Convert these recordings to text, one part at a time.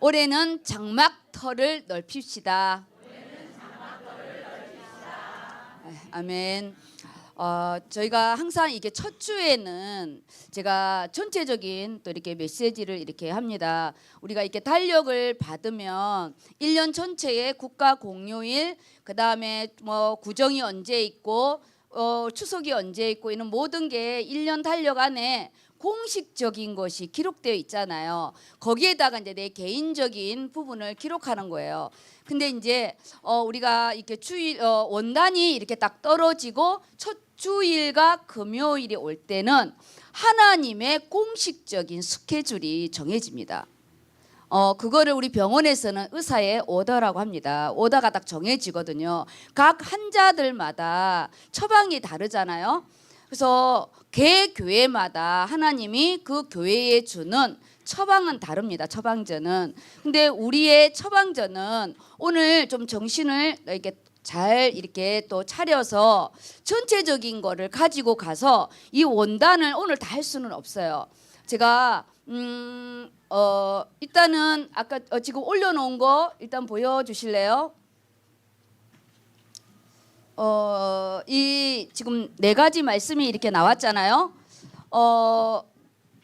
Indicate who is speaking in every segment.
Speaker 1: 올해는 장막터를 넓힙시다. 아멘. 저희가 항상 이게 첫 주에는 제가 전체적인 또 이렇게 메시지를 이렇게 합니다. 우리가 이렇게 달력을 받으면 1년 전체의 국가 공휴일, 그 다음에 뭐 구정이 언제 있고 추석이 언제 있고 이런 모든 게 1년 달력 안에 공식적인 것이 기록되어 있잖아요. 거기에다가 이제 내 개인적인 부분을 기록하는 거예요. 근데 이제 우리가 이렇게 주일 원단이 이렇게 딱 떨어지고 첫 주일과 금요일이 올 때는 하나님의 공식적인 스케줄이 정해집니다. 그거를 우리 병원에서는 의사의 오더라고 합니다. 오더가 딱 정해지거든요. 각 환자들마다 처방이 다르잖아요. 그래서 개 교회마다 하나님이 그 교회에 주는 처방은 다릅니다. 처방전은. 근데 우리의 처방전은 오늘 좀 정신을 이렇게 잘 이렇게 또 차려서 전체적인 거를 가지고 가서 이 원단을 오늘 다 할 수는 없어요. 제가 일단은 아까 지금 올려놓은 거 일단 보여주실래요? 이 지금 네 가지 말씀이 이렇게 나왔잖아요.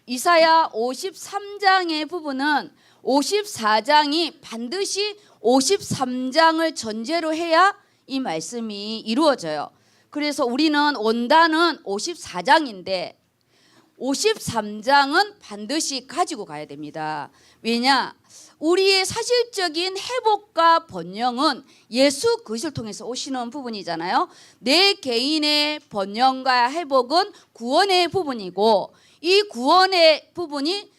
Speaker 1: 이사야 53장의 부분은 54장이 반드시 53장을 전제로 해야 이 말씀이 이루어져요. 그래서 우리는 원단은 54장인데 53장은 반드시 가지고 가야 됩니다. 왜냐? 우리의 사실적인 회복과 번영은 예수 그리스도를 통해서 오시는 부분이잖아요. 내 개인의 번영과 회복은 구원의 부분이고 이 구원의 부분이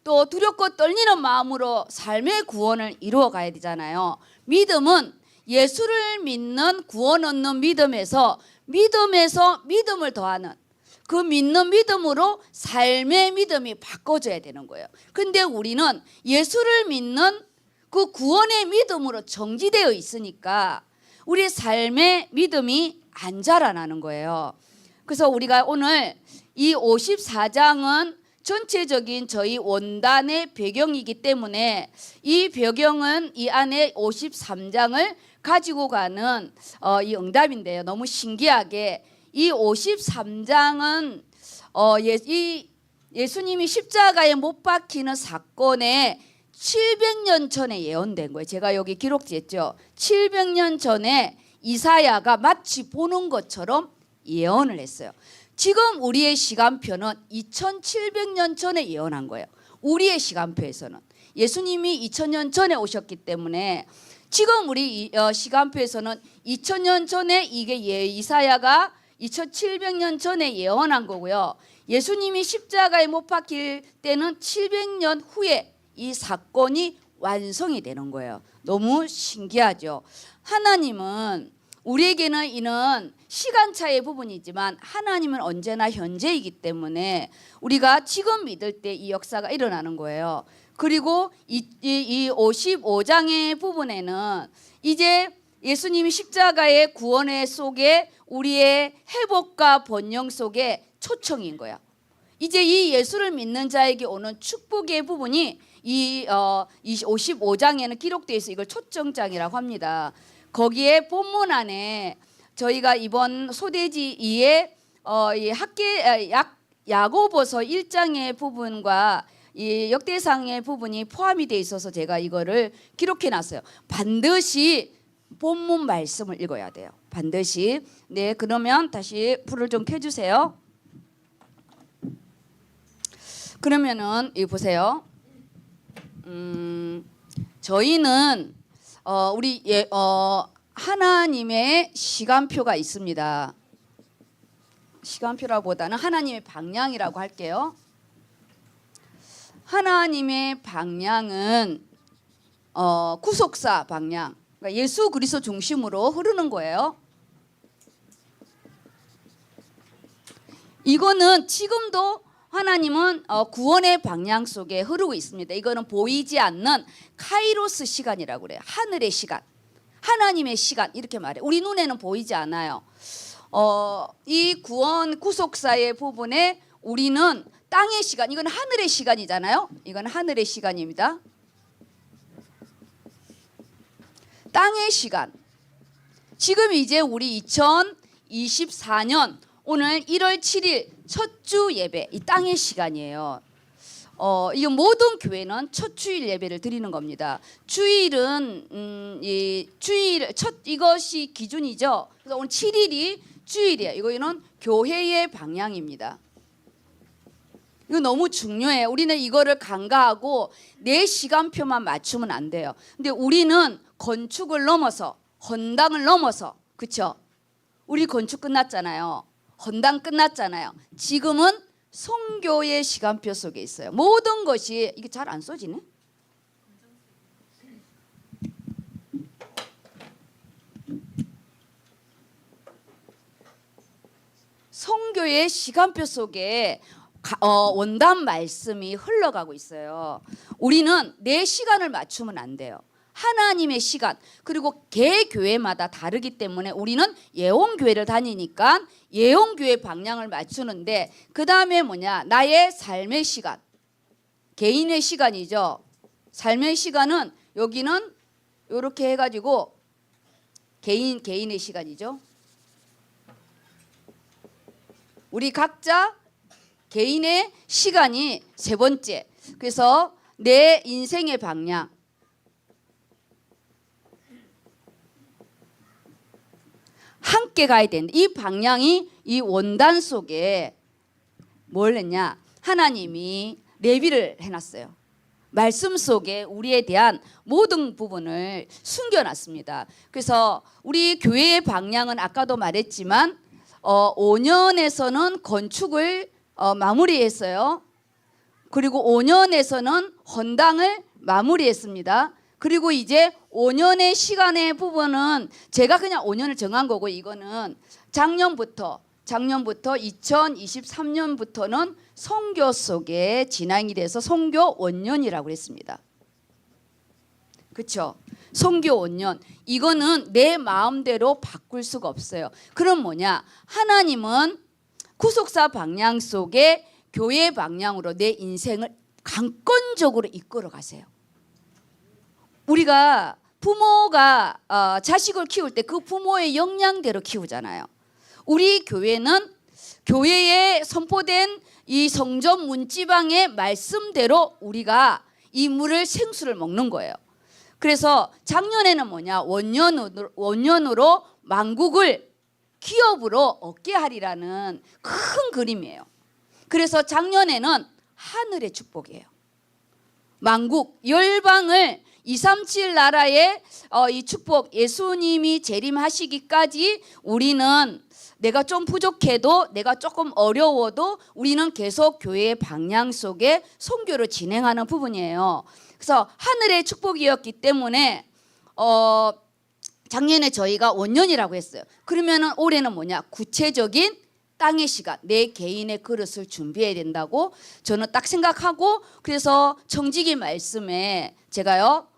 Speaker 1: 또 두렵고 떨리는 마음으로 삶의 구원을 이루어 가야 되잖아요. 믿음은 예수를 믿는 구원 얻는 믿음에서 믿음을 더하는 그 믿는 믿음으로 삶의 믿음이 바꿔져야 되는 거예요. 근데 우리는 예수를 믿는 그 구원의 믿음으로 정지되어 있으니까 우리의 삶의 믿음이 안 자라나는 거예요. 그래서 우리가 오늘 이 54장은 전체적인 저희 원단의 배경이기 때문에 이 배경은 이 안에 53장을 가지고 가는 이 응답인데요. 너무 신기하게 이 53장은 예수님이 십자가에 못 박히는 사건에 700년 전에 예언된 거예요. 제가 여기 기록했죠. 700년 전에 이사야가 마치 보는 것처럼 예언을 했어요. 지금 우리의 시간표는 2700년 전에 예언한 거예요. 우리의 시간표에서는 예수님이 2000년 전에 오셨기 때문에 지금 우리 시간표에서는 2000년 전에 이게 이사야가 2700년 전에 예언한 거고요. 예수님이 십자가에 못 박힐 때는 700년 후에 이 사건이 완성이 되는 거예요. 너무 신기하죠. 하나님은 우리에게는 이는 시간차의 부분이지만 하나님은 언제나 현재이기 때문에 우리가 지금 믿을 때 이 역사가 일어나는 거예요. 그리고 이 55장의 부분에는 이제 예수님이 십자가의 구원의 속에 우리의 회복과 번영 속에 초청인 거야. 이제 이 예수를 믿는 자에게 오는 축복의 부분이 이 55장에는 기록되어 있어. 이걸 초청장이라고 합니다. 거기에 본문 안에 저희가 이번 소대지 2의 야고보서 1장의 부분과 이 역대상의 부분이 포함이 되어 있어서 제가 이거를 기록해 놨어요. 반드시 본문 말씀을 읽어야 돼요. 반드시. 네, 그러면 다시 불을 좀 켜주세요. 그러면은 이 보세요. 저희는 우리 하나님의 시간표가 있습니다. 시간표라보다는 하나님의 방향이라고 할게요. 하나님의 방향은 구속사 방향, 그러니까 예수 그리스도 중심으로 흐르는 거예요. 이거는 지금도 하나님은 구원의 방향 속에 흐르고 있습니다. 이거는 보이지 않는 카이로스 시간이라고 그래요. 하늘의 시간, 하나님의 시간 이렇게 말해요. 우리 눈에는 보이지 않아요. 이 구원 구속사의 부분에 우리는 땅의 시간, 이건 하늘의 시간이잖아요. 이건 하늘의 시간입니다. 땅의 시간. 지금 이제 우리 2024년 오늘 1월 7일 첫 주 예배, 이 땅의 시간이에요. 이 모든 교회는 첫 주일 예배를 드리는 겁니다. 주일은 주일 첫 이것이 기준이죠. 그래서 오늘 7일이 주일이에요. 이거는 교회의 방향입니다. 이거 너무 중요해요. 우리는 이거를 간과하고 내 시간표만 맞추면 안 돼요. 근데 우리는 건축을 넘어서 헌당을 넘어서, 그렇죠? 우리 건축 끝났잖아요. 헌당 끝났잖아요. 지금은 선교의 시간표 속에 있어요. 모든 것이 이게 잘 안 써지네. 선교의 시간표 속에 원단 말씀이 흘러가고 있어요. 우리는 내 시간을 맞추면 안 돼요. 하나님의 시간, 그리고 개 교회마다 다르기 때문에 우리는 예언교회를 다니니까 예언교회 방향을 맞추는데, 그 다음에 뭐냐, 나의 삶의 시간, 개인의 시간이죠. 삶의 시간은 여기는 이렇게 해가지고 개인의 시간이죠. 우리 각자 개인의 시간이 세 번째. 그래서 내 인생의 방향, 함께 가야 되는데, 이 방향이 이 원단 속에 뭘 했냐, 하나님이 내비를 해놨어요. 말씀 속에 우리에 대한 모든 부분을 숨겨놨습니다. 그래서 우리 교회의 방향은 아까도 말했지만 5년에서는 건축을 마무리했어요. 그리고 5년에서는 헌당을 마무리했습니다. 그리고 이제 5년의 시간의 부분은 제가 그냥 5년을 정한 거고, 이거는 작년부터 2023년부터는 선교 속에 진행이 돼서 선교 원년이라고 했습니다. 그렇죠? 선교 원년. 이거는 내 마음대로 바꿀 수가 없어요. 그럼 뭐냐? 하나님은 구속사 방향 속에 교회 방향으로 내 인생을 강권적으로 이끌어 가세요. 우리가 부모가 자식을 키울 때 그 부모의 역량대로 키우잖아요. 우리 교회는 교회에 선포된 이 성전 문지방의 말씀대로 우리가 이 물을 생수를 먹는 거예요. 그래서 작년에는 뭐냐, 원년으로 만국을 기업으로 얻게 하리라는 큰 그림이에요. 그래서 작년에는 하늘의 축복이에요. 만국 열방을 237 나라의 이 축복, 예수님이 재림하시기까지 우리는 내가 좀 부족해도, 내가 조금 어려워도 우리는 계속 교회의 방향 속에 선교를 진행하는 부분이에요. 그래서 하늘의 축복이었기 때문에 작년에 저희가 원년이라고 했어요. 그러면은 올해는 뭐냐, 구체적인 땅의 시간, 내 개인의 그릇을 준비해야 된다고 저는 딱 생각하고, 그래서 청지기 말씀에 제가요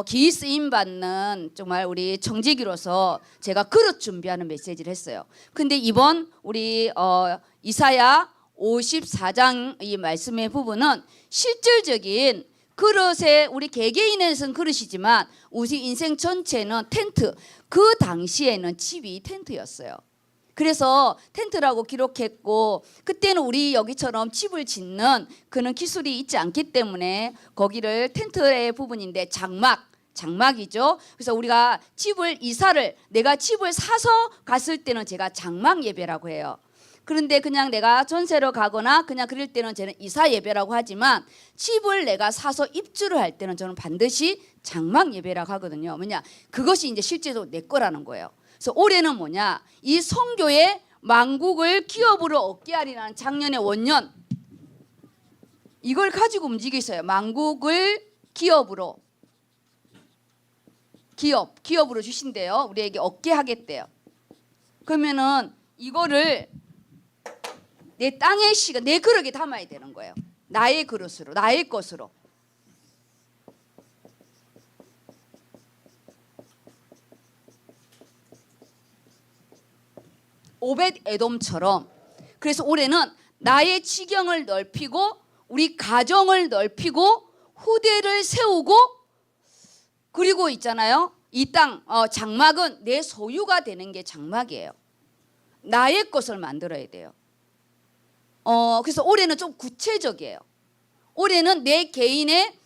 Speaker 1: 기이 쓰임 받는 정말 우리 청지기로서 제가 그릇 준비하는 메시지를 했어요. 근데 이번 우리 이사야 54장 이 말씀의 부분은 실질적인 그릇에 우리 개개인에서는 그릇이지만 우리 인생 전체는 텐트, 그 당시에는 집이 텐트였어요. 그래서 텐트라고 기록했고, 그때는 우리 여기처럼 집을 짓는 그런 기술이 있지 않기 때문에 거기를 텐트의 부분인데 장막이죠. 그래서 우리가 내가 집을 사서 갔을 때는 제가 장막 예배라고 해요. 그런데 그냥 내가 전세로 가거나 그냥 그럴 때는 저는 이사 예배라고 하지만, 집을 내가 사서 입주를 할 때는 저는 반드시 장막 예배라고 하거든요. 뭐냐, 그것이 이제 실제로 내 거라는 거예요. 그래서 올해는 뭐냐, 이 선교의 만국을 기업으로 얻게 하리라는 작년의 원년, 이걸 가지고 움직이세요. 만국을 기업으로 주신대요. 우리에게 얻게 하겠대요. 그러면은 이거를 내 땅의 시간, 내 그릇에 담아야 되는 거예요. 나의 그릇으로, 나의 것으로. 오벳 에돔처럼. 그래서 올해는 나의 지경을 넓히고 우리 가정을 넓히고 후대를 세우고 그리고 있잖아요. 이 땅 장막은 내 소유가 되는 게 장막이에요. 나의 것을 만들어야 돼요. 그래서 올해는 좀 구체적이에요. 올해는 내 개인의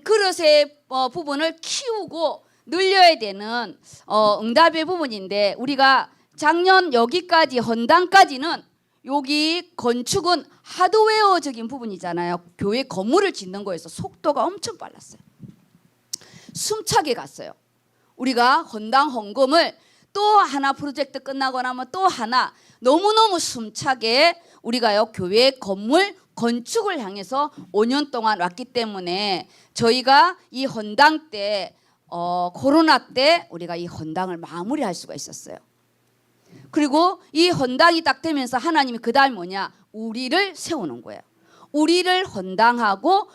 Speaker 1: 그릇의 부분을 키우고 늘려야 되는 응답의 부분인데 우리가 작년 여기까지 헌당까지는 여기 건축은 하드웨어적인 부분이잖아요. 교회 건물을 짓는 거에서 속도가 엄청 빨랐어요. 숨차게 갔어요. 우리가 헌당 헌금을 또 하나 프로젝트 끝나고 나면 또 하나 너무너무 숨차게 우리가요 교회 건물 건축을 향해서 5년 동안 왔기 때문에 저희가 이 헌당 때 코로나 때 우리가 이 헌당을 마무리할 수가 있었어요. 그리고 이 헌당이 딱 되면서 하나님이 그 다음 뭐냐 우리를 세우는 거예요. 우리를 헌당하고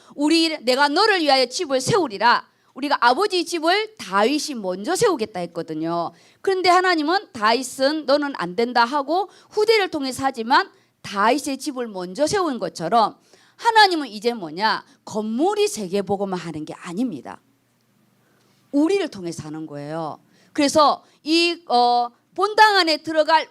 Speaker 1: 내가 너를 위하여 집을 세우리라. 우리가 아버지 집을 다윗이 먼저 세우겠다 했거든요. 그런데 하나님은 다윗은 너는 안 된다 하고 후대를 통해서 하지만 다윗의 집을 먼저 세운 것처럼 하나님은 이제 뭐냐 건물이 세계복음을 하는 게 아닙니다. 우리를 통해서 하는 거예요. 그래서 이 본당 안에 들어갈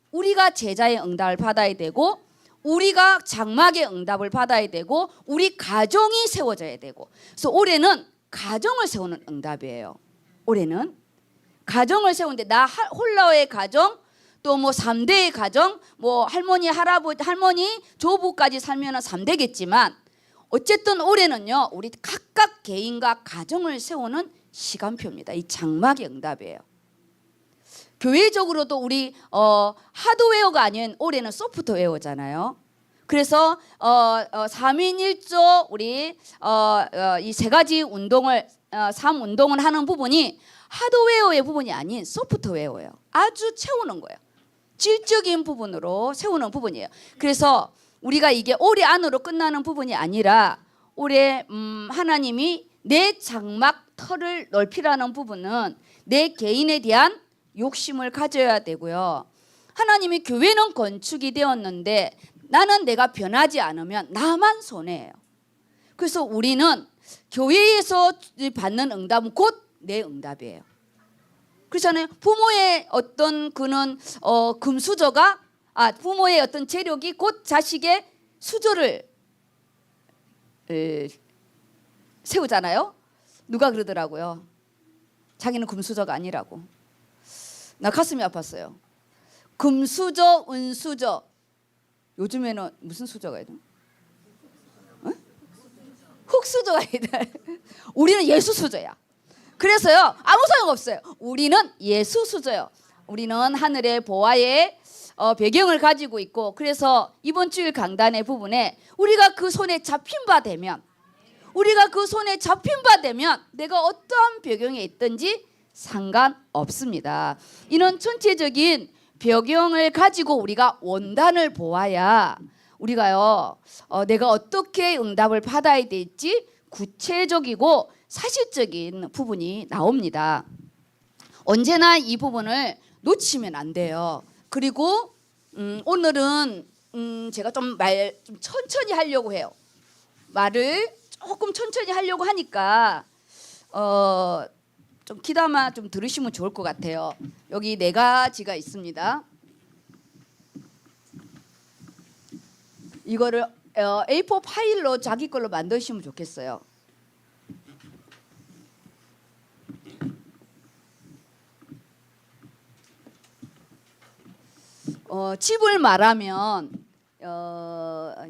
Speaker 1: 우리가 제자의 응답을 받아야 되고 우리가 장막의 응답을 받아야 되고 우리 가정이 세워져야 되고 그래서 올해는 가정을 세우는 응답이에요. 올해는 가정을 세우는데 나 홀라의 가정 또 뭐 3대의 가정 뭐 할머니 할아버지 할머니 조부까지 살면은 3대겠지만 어쨌든 올해는요 우리 각각 개인과 가정을 세우는 시간표입니다. 이 장막의 응답이에요. 교회적으로도 우리 하드웨어가 아닌 올해는 소프트웨어잖아요. 그래서 3인 1조 우리 이 세 가지 운동을 3운동을 하는 부분이 하드웨어의 부분이 아닌 소프트웨어예요. 아주 채우는 거예요. 질적인 부분으로 세우는 부분이에요. 그래서 우리가 이게 올해 안으로 끝나는 부분이 아니라 올해 하나님이 내 장막 터를 넓히라는 부분은 내 개인에 대한 욕심을 가져야 되고요. 하나님이 교회는 건축이 되었는데 나는 내가 변하지 않으면 나만 손해예요. 그래서 우리는 교회에서 받는 응답은 곧 내 응답이에요. 그렇잖아요. 부모의 어떤 그는 금수저가 부모의 어떤 재력이 곧 자식의 수저를 세우잖아요. 누가 그러더라고요. 자기는 금수저가 아니라고. 나 가슴이 아팠어요. 금수저, 은수저. 요즘에는 무슨 수저가 있나? 흙수저가 있다. 우리는 예수 수저야. 그래서요 아무 소용 없어요. 우리는 예수 수저요. 우리는 하늘의 보화의 배경을 가지고 있고 그래서 이번 주일 강단의 부분에 우리가 그 손에 잡힌 바 되면 내가 어떠한 배경에 있든지 상관없습니다. 이런 전체적인 배경을 가지고 우리가 원단을 보아야 우리가요 내가 어떻게 응답을 받아야 될지 구체적이고 사실적인 부분이 나옵니다. 언제나 이 부분을 놓치면 안 돼요. 그리고 오늘은 제가 좀 천천히 하려고 해요. 말을 조금 천천히 하려고 하니까 좀 귀담아 좀 들으시면 좋을 것 같아요. 여기 4가지가 있습니다. 이거를 A4 파일로 자기 걸로 만드시면 좋겠어요. 집을 말하면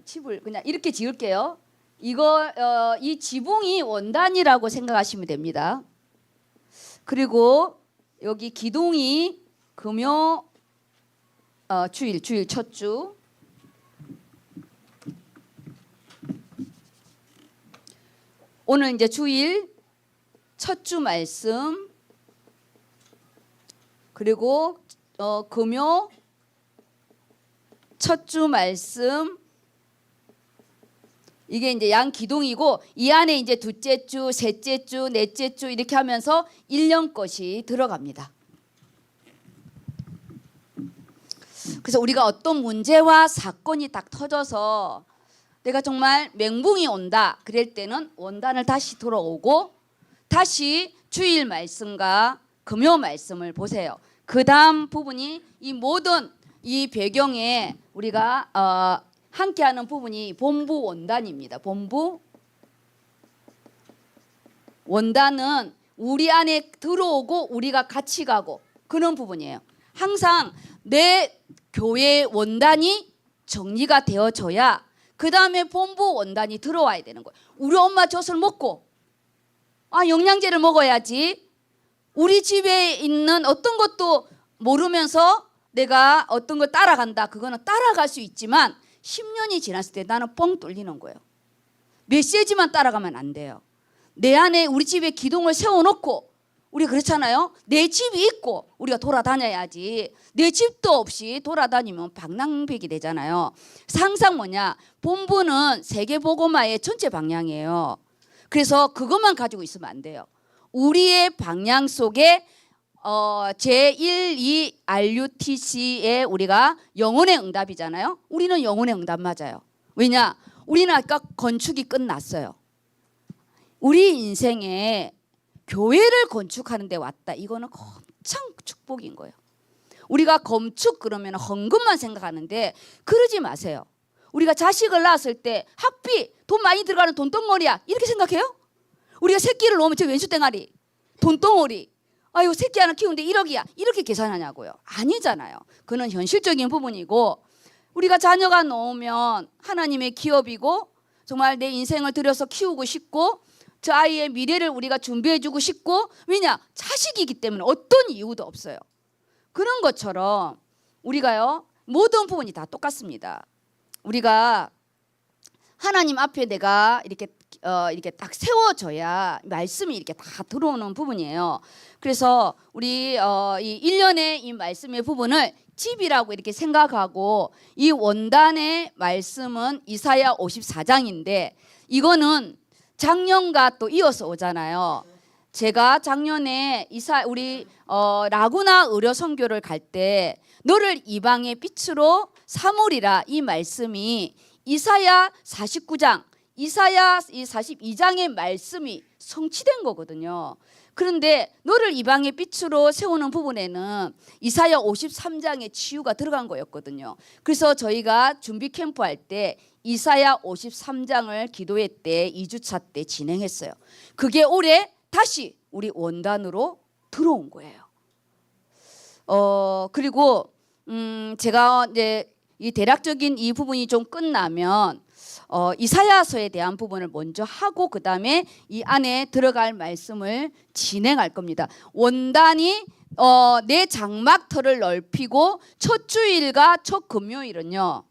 Speaker 1: 집을 그냥 이렇게 지을게요. 이 지붕이 원단이라고 생각하시면 됩니다. 그리고 여기 기둥이 금요 주일 첫 주. 오늘 이제 주일 첫 주 말씀. 그리고 금요 첫 주 말씀. 이게 이제 양 기둥이고 이 안에 이제 둘째 주, 셋째 주, 넷째 주 이렇게 하면서 1년 것이 들어갑니다. 그래서 우리가 어떤 문제와 사건이 딱 터져서 내가 정말 멘붕이 온다 그럴 때는 원단을 다시 돌아오고 다시 주일 말씀과 금요 말씀을 보세요. 그 다음 부분이 이 모든 이 배경에 우리가 함께하는 부분이 본부 원단입니다. 본부 원단은 우리 안에 들어오고 우리가 같이 가고 그런 부분이에요. 항상 내 교회 원단이 정리가 되어져야 그 다음에 본부 원단이 들어와야 되는 거예요. 우리 엄마 젖을 먹고 영양제를 먹어야지. 우리 집에 있는 어떤 것도 모르면서 내가 어떤 걸 따라간다. 그거는 따라갈 수 있지만 10년이 지났을 때 나는 뻥 뚫리는 거예요. 메시지만 따라가면 안 돼요. 내 안에 우리 집에 기둥을 세워놓고 우리 그렇잖아요. 내 집이 있고 우리가 돌아다녀야지. 내 집도 없이 돌아다니면 방랑백이 되잖아요. 항상 뭐냐? 본부는 세계복음화의 전체 방향이에요. 그래서 그것만 가지고 있으면 안 돼요. 우리의 방향 속에 제1, 2 RUTC의 우리가 영혼의 응답이잖아요. 우리는 영혼의 응답 맞아요. 왜냐? 우리는 아까 건축이 끝났어요. 우리 인생에 교회를 건축하는 데 왔다. 이거는 엄청 축복인 거예요. 우리가 건축 그러면 헌금만 생각하는데 그러지 마세요. 우리가 자식을 낳았을 때 학비 돈 많이 들어가는 돈덩어리야 이렇게 생각해요? 우리가 새끼를 놓으면 저 왼수땡아리 돈덩어리 아유 새끼 하나 키우는데 1억이야 이렇게 계산하냐고요. 아니잖아요. 그건 현실적인 부분이고 우리가 자녀가 놓으면 하나님의 기업이고 정말 내 인생을 들여서 키우고 싶고 저 아이의 미래를 우리가 준비해주고 싶고 왜냐? 자식이기 때문에 어떤 이유도 없어요. 그런 것처럼 우리가요 모든 부분이 다 똑같습니다. 우리가 하나님 앞에 내가 이렇게 딱 세워져야 말씀이 이렇게 다 들어오는 부분이에요. 그래서 우리 이 1년의 이 말씀의 부분을 집이라고 이렇게 생각하고 이 원단의 말씀은 이사야 54장인데 이거는 작년과 또 이어서 오잖아요. 제가 작년에 우리 라구나 의료 선교를 갈 때 너를 이방의 빛으로 삼으리라 이 말씀이 이사야 49장, 이사야 42장의 말씀이 성취된 거거든요. 그런데 너를 이방의 빛으로 세우는 부분에는 이사야 53장의 치유가 들어간 거였거든요. 그래서 저희가 준비 캠프 할 때 이사야 53장을 기도회 때 2주차 때 진행했어요. 그게 올해 다시 우리 원단으로 들어온 거예요. 그리고 제가 이제 이 대략적인 이 부분이 좀 끝나면 이사야서에 대한 부분을 먼저 하고 그 다음에 이 안에 들어갈 말씀을 진행할 겁니다. 원단이 내 장막터를 넓히고 첫 주일과 첫 금요일은요.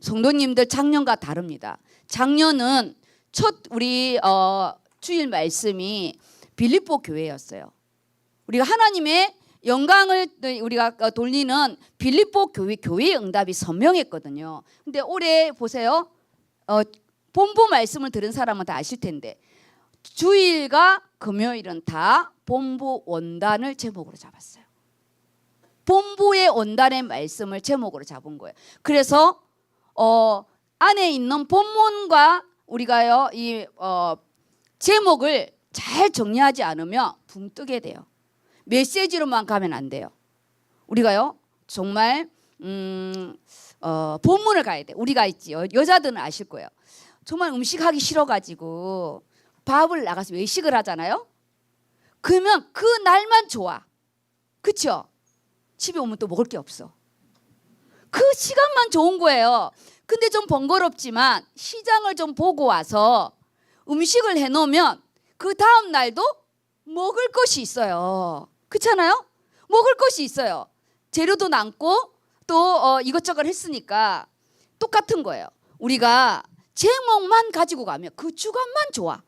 Speaker 1: 성도님들 작년과 다릅니다. 작년은 첫 우리 주일 말씀이 빌립보 교회였어요. 우리가 하나님의 영광을 우리가 돌리는 빌립보 교회의 응답이 선명했거든요. 근데 올해 보세요. 본부 말씀을 들은 사람은 다 아실 텐데 주일과 금요일은 다 본부 원단을 제목으로 잡았어요. 본부의 원단의 말씀을 제목으로 잡은 거예요. 그래서 안에 있는 본문과 우리가요 이 제목을 잘 정리하지 않으면 붕 뜨게 돼요. 메시지로만 가면 안 돼요. 우리가요 정말 본문을 가야 돼. 우리가 있지 여자들은 아실 거예요. 정말 음식하기 싫어가지고 밥을 나가서 외식을 하잖아요. 그러면 그 날만 좋아. 그렇죠? 집에 오면 또 먹을 게 없어. 그 시간만 좋은 거예요. 근데 좀 번거롭지만 시장을 좀 보고 와서 음식을 해놓으면 그 다음 날도 먹을 것이 있어요. 그렇잖아요? 먹을 것이 있어요. 재료도 남고 또 이것저것 했으니까 똑같은 거예요. 우리가 제목만 가지고 가면 그 주간만 좋아.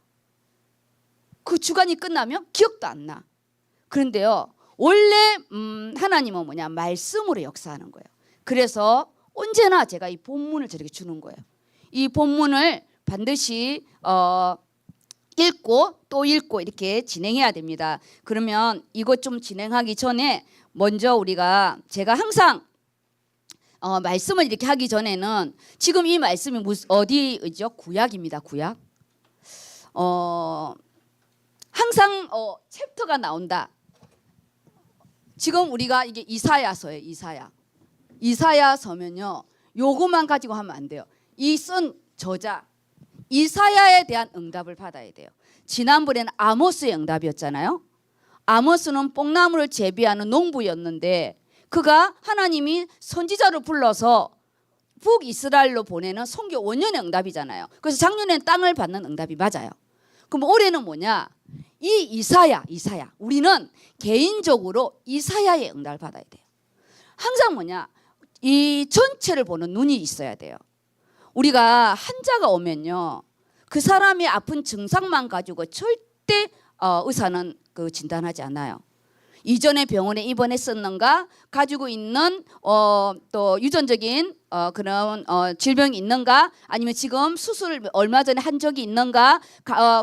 Speaker 1: 그 주간이 끝나면 기억도 안 나. 그런데요 원래 하나님은 뭐냐 말씀으로 역사하는 거예요. 그래서 언제나 제가 이 본문을 저렇게 주는 거예요. 이 본문을 반드시 읽고 또 읽고 이렇게 진행해야 됩니다. 그러면 이것 좀 진행하기 전에 먼저 제가 항상 말씀을 이렇게 하기 전에는 지금 이 말씀이 어디죠? 구약입니다. 구약. 항상 챕터가 나온다. 지금 우리가 이게 이사야서예요. 이사야서면요. 요것만 가지고 하면 안 돼요. 이 쓴 저자 이사야에 대한 응답을 받아야 돼요. 지난번에는 아모스의 응답이었잖아요. 아모스는 뽕나무를 재배하는 농부였는데 그가 하나님이 선지자를 불러서 북이스라엘로 보내는 선교 원년의 응답이잖아요. 그래서 작년에는 땅을 받는 응답이 맞아요. 그럼 올해는 뭐냐? 이 이사야. 우리는 개인적으로 이사야의 응답을 받아야 돼요. 항상 뭐냐? 이 전체를 보는 눈이 있어야 돼요. 우리가 환자가 오면요, 그 사람이 아픈 증상만 가지고 절대 의사는 진단하지 않아요. 이전에 병원에 입원했었는가, 가지고 있는 또 유전적인 그런 질병이 있는가, 아니면 지금 수술을 얼마 전에 한 적이 있는가,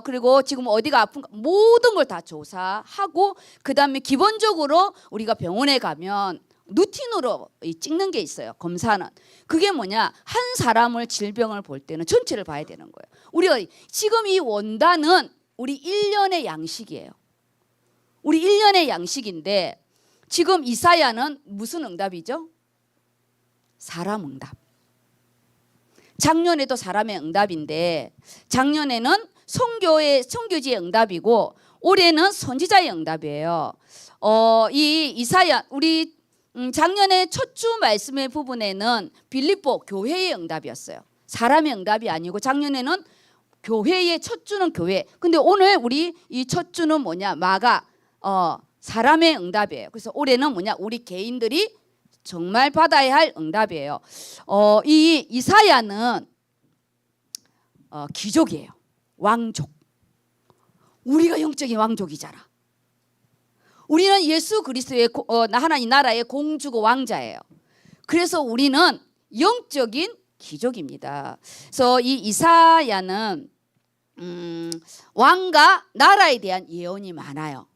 Speaker 1: 그리고 지금 어디가 아픈가, 모든 걸 다 조사하고 그 다음에 기본적으로 우리가 병원에 가면 루틴으로 찍는 게 있어요. 검사는. 그게 뭐냐? 한 사람을 질병을 볼 때는 전체를 봐야 되는 거예요. 우리가 지금 이 원단은 우리 1년의 양식이에요. 우리 1년의 양식인데 지금 이사야는 무슨 응답이죠? 사람 응답. 작년에도 사람의 응답인데 작년에는 선교지의 응답이고 올해는 선지자의 응답이에요. 이 이사야 우리 작년에 첫 주 말씀의 부분에는 빌립보 교회의 응답이었어요. 사람의 응답이 아니고 작년에는 교회의 첫 주는 교회. 근데 오늘 우리 이 첫 주는 뭐냐? 마가 사람의 응답이에요. 그래서 올해는 뭐냐? 우리 개인들이 정말 받아야 할 응답이에요. 이 이사야는 귀족이에요. 왕족. 우리가 영적인 왕족이잖아. 우리는 예수 그리스도의 하나님 나라의 공주고 왕자예요. 그래서 우리는 영적인 귀족입니다. 그래서 이 이사야는 왕과 나라에 대한 예언이 많아요.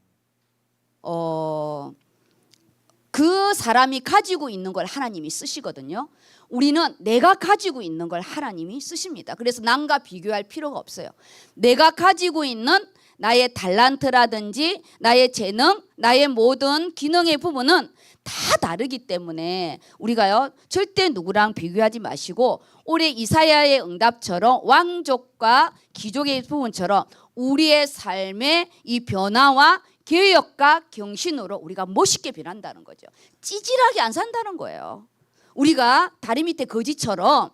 Speaker 1: 그 사람이 가지고 있는 걸 하나님이 쓰시거든요. 우리는 내가 가지고 있는 걸 하나님이 쓰십니다. 그래서 남과 비교할 필요가 없어요. 내가 가지고 있는 나의 달란트라든지 나의 재능, 나의 모든 기능의 부분은 다 다르기 때문에 우리가요 절대 누구랑 비교하지 마시고 올해 이사야의 응답처럼 왕족과 귀족의 부분처럼 우리의 삶의 이 변화와 개혁과 경신으로 우리가 멋있게 변한다는 거죠. 찌질하게 안 산다는 거예요. 우리가 다리 밑에 거지처럼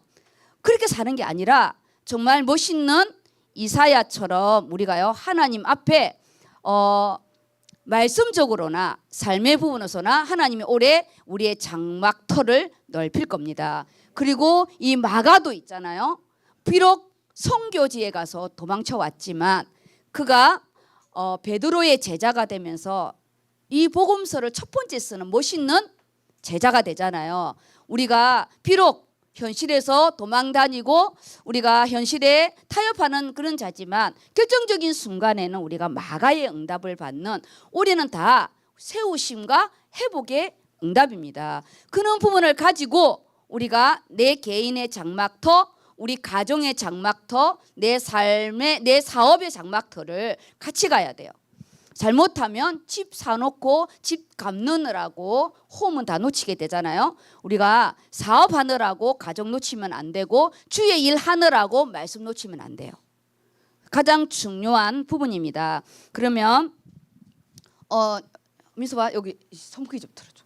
Speaker 1: 그렇게 사는 게 아니라 정말 멋있는 이사야처럼 우리가요 하나님 앞에 말씀적으로나 삶의 부분에서나 하나님이 올해 우리의 장막터를 넓힐 겁니다. 그리고 이 마가도 있잖아요. 비록 선교지에 가서 도망쳐 왔지만 그가 베드로의 제자가 되면서 이 복음서를 첫 번째 쓰는 멋있는 제자가 되잖아요. 우리가 비록 현실에서 도망 다니고 우리가 현실에 타협하는 그런 자지만 결정적인 순간에는 우리가 마가의 응답을 받는 올해는 다 세우심과 회복의 응답입니다. 그런 부분을 가지고 우리가 내 개인의 장막터, 우리 가정의 장막터, 내 삶의 내 사업의 장막터를 같이 가야 돼요. 잘못하면 집 사놓고 집 갚느라고 홈은 다 놓치게 되잖아요. 우리가 사업하느라고 가정 놓치면 안 되고 주의 일 하느라고 말씀 놓치면 안 돼요. 가장 중요한 부분입니다. 그러면 민수봐 여기 손크기 좀 들어줘.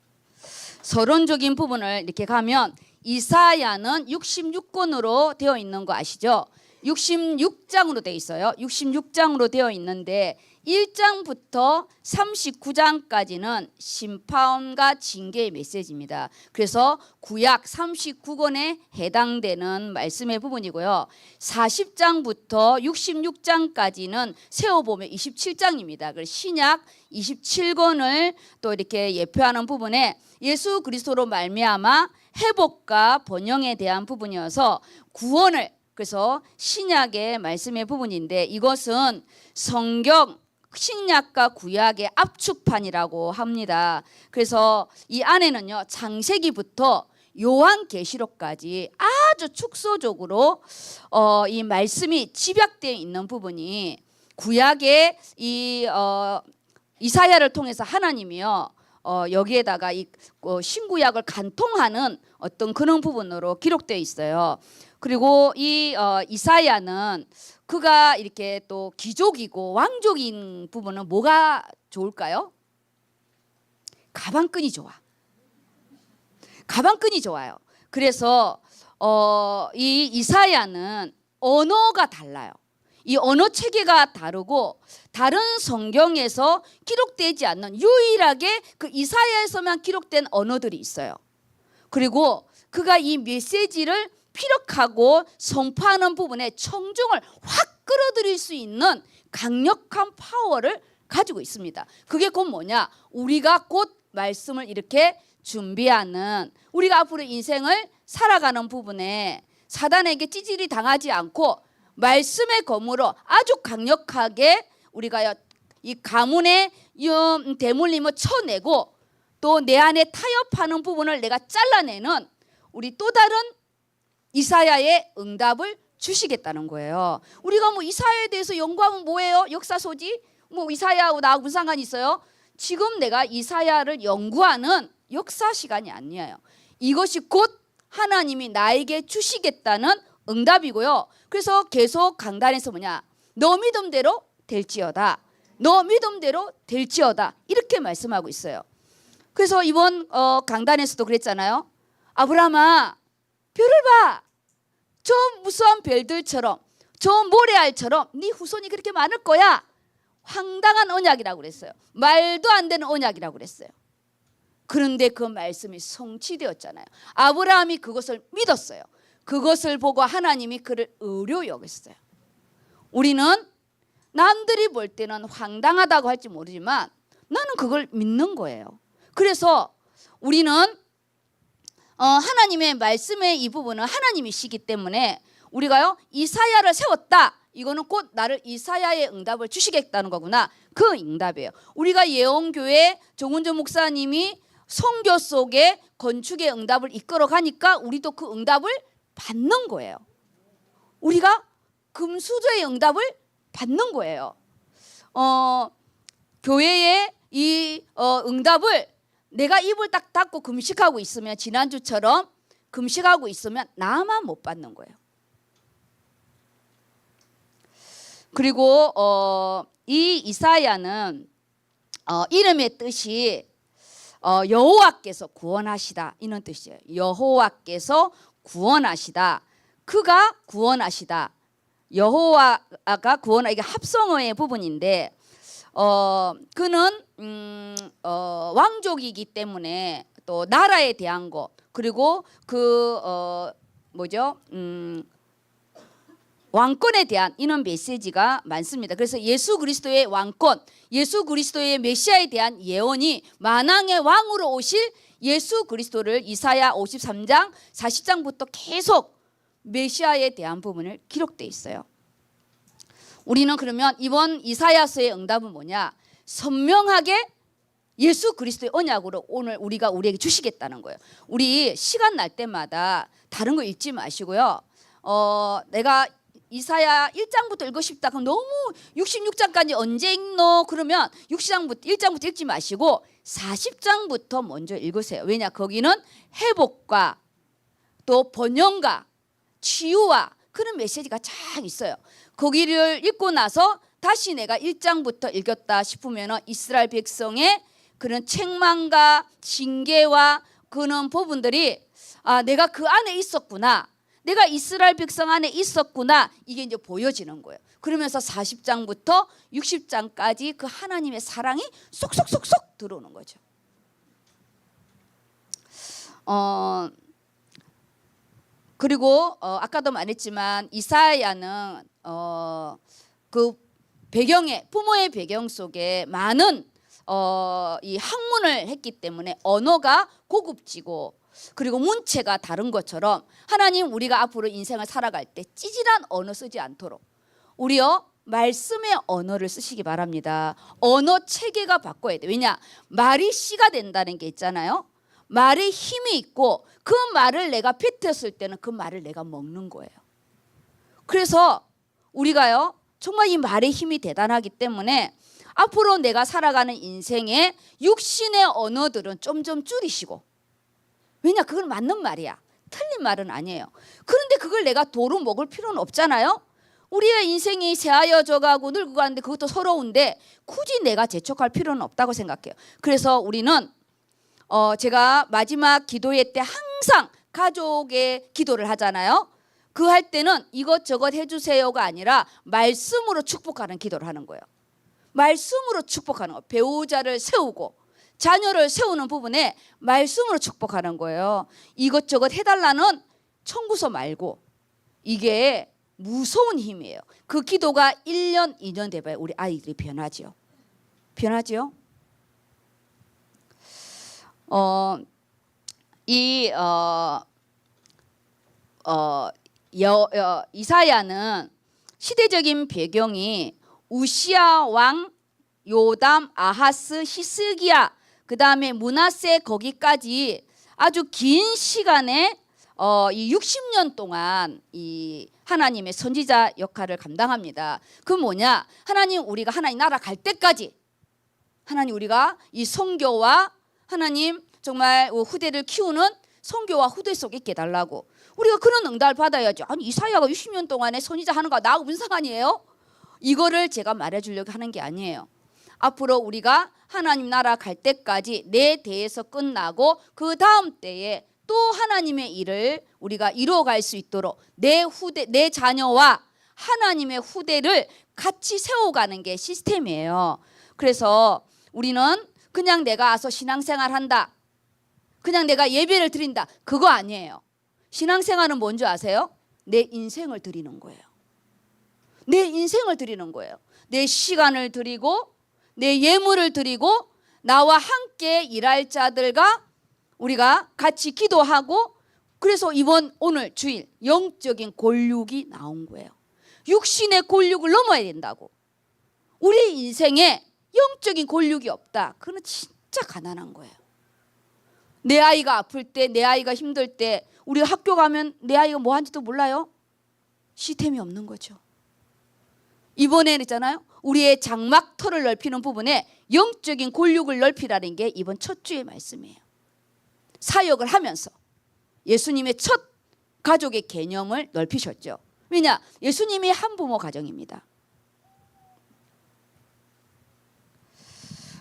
Speaker 1: 서론적인 부분을 이렇게 가면 이사야는 66권으로 되어 있는 거 아시죠? 66장으로 되어 있어요. 66장으로 되어 있는데 1장부터 39장까지는 심판과 징계의 메시지입니다. 그래서 구약 39권에 해당되는 말씀의 부분이고요. 40장부터 66장까지는 세어보면 27장입니다. 그래서 신약 27권을 또 이렇게 예표하는 부분에 예수 그리스도로 말미암아 회복과 번영에 대한 부분이어서 구원을 그래서 신약의 말씀의 부분인데 이것은 성경 신약과 구약의 압축판이라고 합니다. 그래서 이 안에는요 창세기부터 요한계시록까지 아주 축소적으로 이 말씀이 집약되어 있는 부분이 구약의 이 이사야를 통해서 하나님이요 여기에다가 이 신구약을 간통하는 어떤 그런 부분으로 기록되어 있어요. 그리고 이 이사야는 그가 이렇게 또 귀족이고 왕족인 부분은 뭐가 좋을까요? 가방끈이 좋아. 가방끈이 좋아요. 그래서 이 이사야는 언어가 달라요. 이 언어 체계가 다르고 다른 성경에서 기록되지 않는 유일하게 그 이사야에서만 기록된 언어들이 있어요. 그리고 그가 이 메시지를 피력하고 선포하는 부분에 청중을 확 끌어들일 수 있는 강력한 파워를 가지고 있습니다. 그게 곧 뭐냐? 우리가 곧 말씀을 이렇게 준비하는, 우리가 앞으로 인생을 살아가는 부분에 사단에게 찌질이 당하지 않고 말씀의 검으로 아주 강력하게 우리가 이 가문의 대물림을 쳐내고 또 내 안에 타협하는 부분을 내가 잘라내는 우리 또 다른 이사야의 응답을 주시겠다는 거예요. 우리가 뭐 이사야에 대해서 연구하면 뭐예요? 역사 소지? 뭐 이사야하고 나하고 무슨 상관이 있어요? 지금 내가 이사야를 연구하는 역사 시간이 아니에요. 이것이 곧 하나님이 나에게 주시겠다는 응답이고요. 그래서 계속 강단에서 뭐냐? 너 믿음대로 될지어다. 너 믿음대로 될지어다. 이렇게 말씀하고 있어요. 그래서 이번 강단에서도 그랬잖아요. 아브라함아, 별을 봐. 저 무수한 별들처럼, 저 모래알처럼 네 후손이 그렇게 많을 거야. 황당한 언약이라고 그랬어요. 말도 안 되는 언약이라고 그랬어요. 그런데 그 말씀이 성취되었잖아요. 아브라함이 그것을 믿었어요. 그것을 보고 하나님이 그를 의로 여겼어요. 우리는 남들이 볼 때는 황당하다고 할지 모르지만 나는 그걸 믿는 거예요. 그래서 우리는 하나님의 말씀의 이 부분은 하나님이시기 때문에 우리가요 이사야를 세웠다. 이거는 곧 나를 이사야의 응답을 주시겠다는 거구나. 그 응답이에요. 우리가 예언교회 정운전 목사님이 선교 속에 건축의 응답을 이끌어 가니까 우리도 그 응답을 받는 거예요. 우리가 금수저의 응답을 받는 거예요. 교회의 이 응답을 내가 입을 딱 닫고 금식하고 있으면 지난주처럼 금식하고 있으면 나만 못 받는 거예요. 그리고 이 이사야는 이름의 뜻이 여호와께서 구원하시다 이런 뜻이에요. 여호와께서 구원하시다. 그가 구원하시다. 여호와가 구원하, 이게 합성어의 부분인데 그는 왕족이기 때문에 또 나라에 대한 거 그리고 그 뭐죠? 왕권에 대한 이런 메시지가 많습니다. 그래서 예수 그리스도의 왕권, 예수 그리스도의 메시아에 대한 예언이 만왕의 왕으로 오실 예수 그리스도를 이사야 53장 40장부터 계속 메시아에 대한 부분을 기록되어 있어요. 우리는 그러면 이번 이사야서의 응답은 뭐냐? 선명하게 예수 그리스도의 언약으로 오늘 우리에게 주시겠다는 거예요. 우리 시간 날 때마다 다른 거 읽지 마시고요. 내가 이사야 1장부터 읽고 싶다. 그럼 너무 66장까지 언제 읽노? 그러면 1장부터 읽지 마시고 40장부터 먼저 읽으세요. 왜냐? 거기는 회복과 또 번영과 치유와 그런 메시지가 쫙 있어요. 거기를 읽고 나서 다시 내가 1장부터 읽었다 싶으면 이스라엘 백성의 그런 책망과 징계와 그런 부분들이 내가 그 안에 있었구나. 내가 이스라엘 백성 안에 있었구나. 이게 이제 보여지는 거예요. 그러면서 40장부터 60장까지 그 하나님의 사랑이 쏙쏙쏙쏙 들어오는 거죠. 그리고 아까도 말했지만 이사야는 그 배경에 부모의 배경 속에 많은 이 학문을 했기 때문에 언어가 고급지고 그리고 문체가 다른 것처럼 하나님 우리가 앞으로 인생을 살아갈 때 찌질한 언어 쓰지 않도록 우리요 말씀의 언어를 쓰시기 바랍니다. 언어 체계가 바꿔야 돼. 왜냐? 말이 씨가 된다는 게 있잖아요. 말에 힘이 있고 그 말을 내가 뱉었을 때는 그 말을 내가 먹는 거예요. 그래서 우리가요 정말 이 말의 힘이 대단하기 때문에 앞으로 내가 살아가는 인생에 육신의 언어들은 좀 줄이시고, 왜냐 그건 맞는 말이야. 틀린 말은 아니에요. 그런데 그걸 내가 도로 먹을 필요는 없잖아요. 우리의 인생이 새하여져 가고 늙고 가는데 그것도 서러운데 굳이 내가 재촉할 필요는 없다고 생각해요. 그래서 우리는 제가 마지막 기도회 때 항상 가족의 기도를 하잖아요. 그 할 때는 이것저것 해주세요가 아니라 말씀으로 축복하는 기도를 하는 거예요. 말씀으로 축복하는 거. 배우자를 세우고 자녀를 세우는 부분에 말씀으로 축복하는 거예요. 이것저것 해달라는 청구서 말고. 이게 무서운 힘이에요. 그 기도가 1년, 2년 돼봐야 우리 아이들이 변하죠. 변하죠. 이사야는 시대적인 배경이 우시야 왕, 요담, 아하스, 히스기야, 그 다음에 므낫세 거기까지 아주 긴 시간에 이 60년 동안 이 하나님의 선지자 역할을 감당합니다. 그 뭐냐? 우리가 하나님 나라 갈 때까지 하나님 우리가 이 선교와 하나님 정말 후대를 키우는 선교와 후대 속에 있게 해달라고. 우리가 그런 응답을 받아야죠. 아니 이사야가 60년 동안에 선지자 하는 거 나하고 무슨 상관이에요? 이거를 제가 말해주려고 하는 게 아니에요. 앞으로 우리가 하나님 나라 갈 때까지 내 대에서 끝나고 그 다음 때에 또 하나님의 일을 우리가 이루어갈 수 있도록 내 후대, 내 자녀와 하나님의 후대를 같이 세워가는 게 시스템이에요. 그래서 우리는 그냥 내가 와서 신앙생활 한다, 그냥 내가 예배를 드린다, 그거 아니에요. 신앙생활은 뭔지 아세요? 내 인생을 드리는 거예요. 내 인생을 드리는 거예요. 내 시간을 드리고 내 예물을 드리고 나와 함께 일할 자들과 우리가 같이 기도하고, 그래서 오늘 주일 영적인 골육이 나온 거예요. 육신의 골육을 넘어야 된다고. 우리 인생에 영적인 골육이 없다. 그건 진짜 가난한 거예요. 내 아이가 아플 때, 내 아이가 힘들 때 우리가 학교 가면 내 아이가 뭐 하는지도 몰라요. 시스템이 없는 거죠. 이번에는 있잖아요. 우리의 장막터를 넓히는 부분에 영적인 골육을 넓히라는 게 이번 첫 주의 말씀이에요. 사역을 하면서 예수님의 첫 가족의 개념을 넓히셨죠. 왜냐? 예수님이 한부모 가정입니다.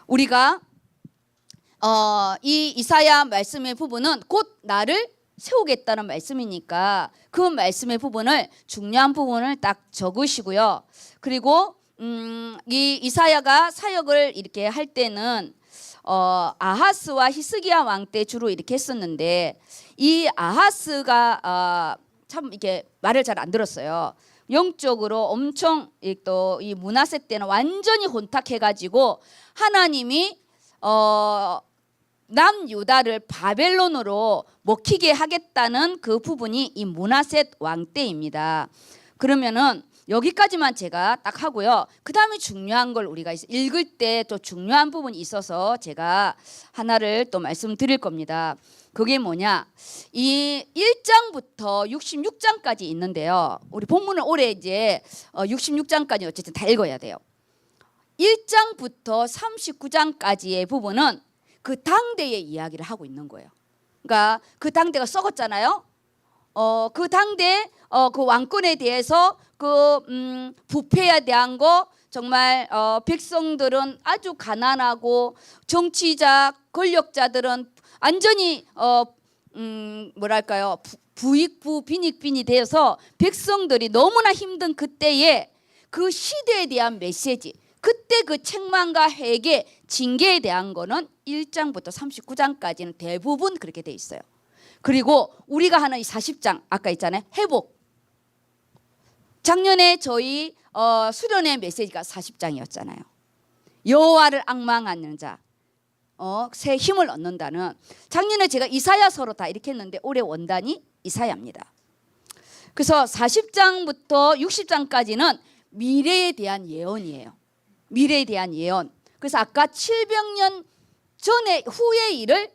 Speaker 1: 우리가 이 이사야 말씀의 부분은 곧 나를 세우겠다는 말씀이니까 그 말씀의 부분을, 중요한 부분을 딱 적으시고요. 그리고 이 이사야가 사역을 이렇게 할 때는 아하스와 히스기야 왕 때 주로 이렇게 했었는데, 이 아하스가 참 이렇게 말을 잘 안 들었어요. 영적으로 엄청 또 이 므낫세 때는 완전히 혼탁해가지고 하나님이 남유다를 바벨론으로 먹히게 하겠다는 그 부분이 이 므낫세 왕 때입니다. 그러면은 여기까지만 제가 딱 하고요. 그 다음에 중요한 걸 우리가 읽을 때 또 중요한 부분이 있어서 제가 하나를 또 말씀드릴 겁니다. 그게 뭐냐? 이 1장부터 66장까지 있는데요. 우리 본문을 올해 이제 66장까지 어쨌든 다 읽어야 돼요. 1장부터 39장까지의 부분은 그 당대의 이야기를 하고 있는 거예요. 그러니까 그 당대가 썩었잖아요. 그 당대 그 왕권에 대해서 그 부패에 대한 거, 정말 백성들은 아주 가난하고 정치자 권력자들은 완전히 뭐랄까요, 부익부 빈익빈이 되어서 백성들이 너무나 힘든 그때에 그 시대에 대한 메시지, 그때 그 책망과 회개, 징계에 대한 거는 1장부터 39장까지는 대부분 그렇게 돼 있어요. 그리고 우리가 하는 이 40장 아까 있잖아요. 회복. 작년에 저희 수련회 메시지가 40장이었잖아요. 여호와를 앙망하는 자, 새 힘을 얻는다는. 작년에 제가 이사야서로 다 이렇게 했는데 올해 원단이 이사야입니다. 그래서 40장부터 60장까지는 미래에 대한 예언이에요. 미래에 대한 예언. 그래서 아까 700년 전에 후의 일을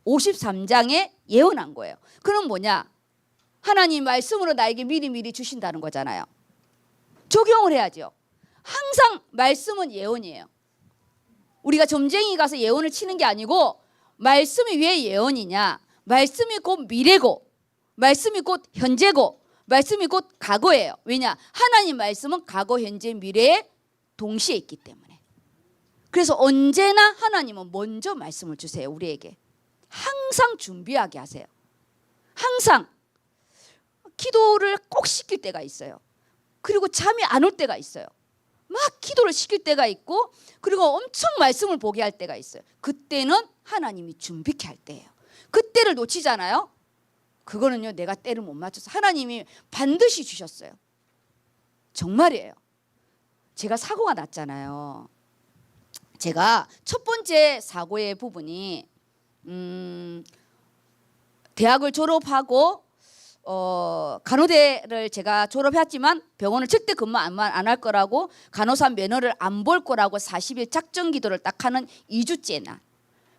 Speaker 1: 53장에 예언한 거예요. 그럼 뭐냐? 하나님 말씀으로 나에게 미리미리 주신다는 거잖아요. 적용을 해야죠. 항상 말씀은 예언이에요. 우리가 점쟁이 가서 예언을 치는 게 아니고 말씀이 왜 예언이냐? 말씀이 곧 미래고 말씀이 곧 현재고 말씀이 곧 과거예요. 왜냐? 하나님 말씀은 과거, 현재, 미래에 동시에 있기 때문에. 그래서 언제나 하나님은 먼저 말씀을 주세요. 우리에게. 항상 준비하게 하세요. 항상 기도를 꼭 시킬 때가 있어요. 그리고 잠이 안 올 때가 있어요. 막 기도를 시킬 때가 있고 그리고 엄청 말씀을 보게 할 때가 있어요. 그때는 하나님이 준비케 할 때예요. 그때를 놓치잖아요. 그거는요 내가 때를 못 맞춰서 하나님이 반드시 주셨어요. 정말이에요. 제가 사고가 났잖아요. 제가 첫 번째 사고의 부분이 대학을 졸업하고 간호대를 제가 졸업했지만 병원을 절대 근무 안 할 거라고 간호사 면허를 안 볼 거라고 40일 작정 기도를 딱 하는 2주째 날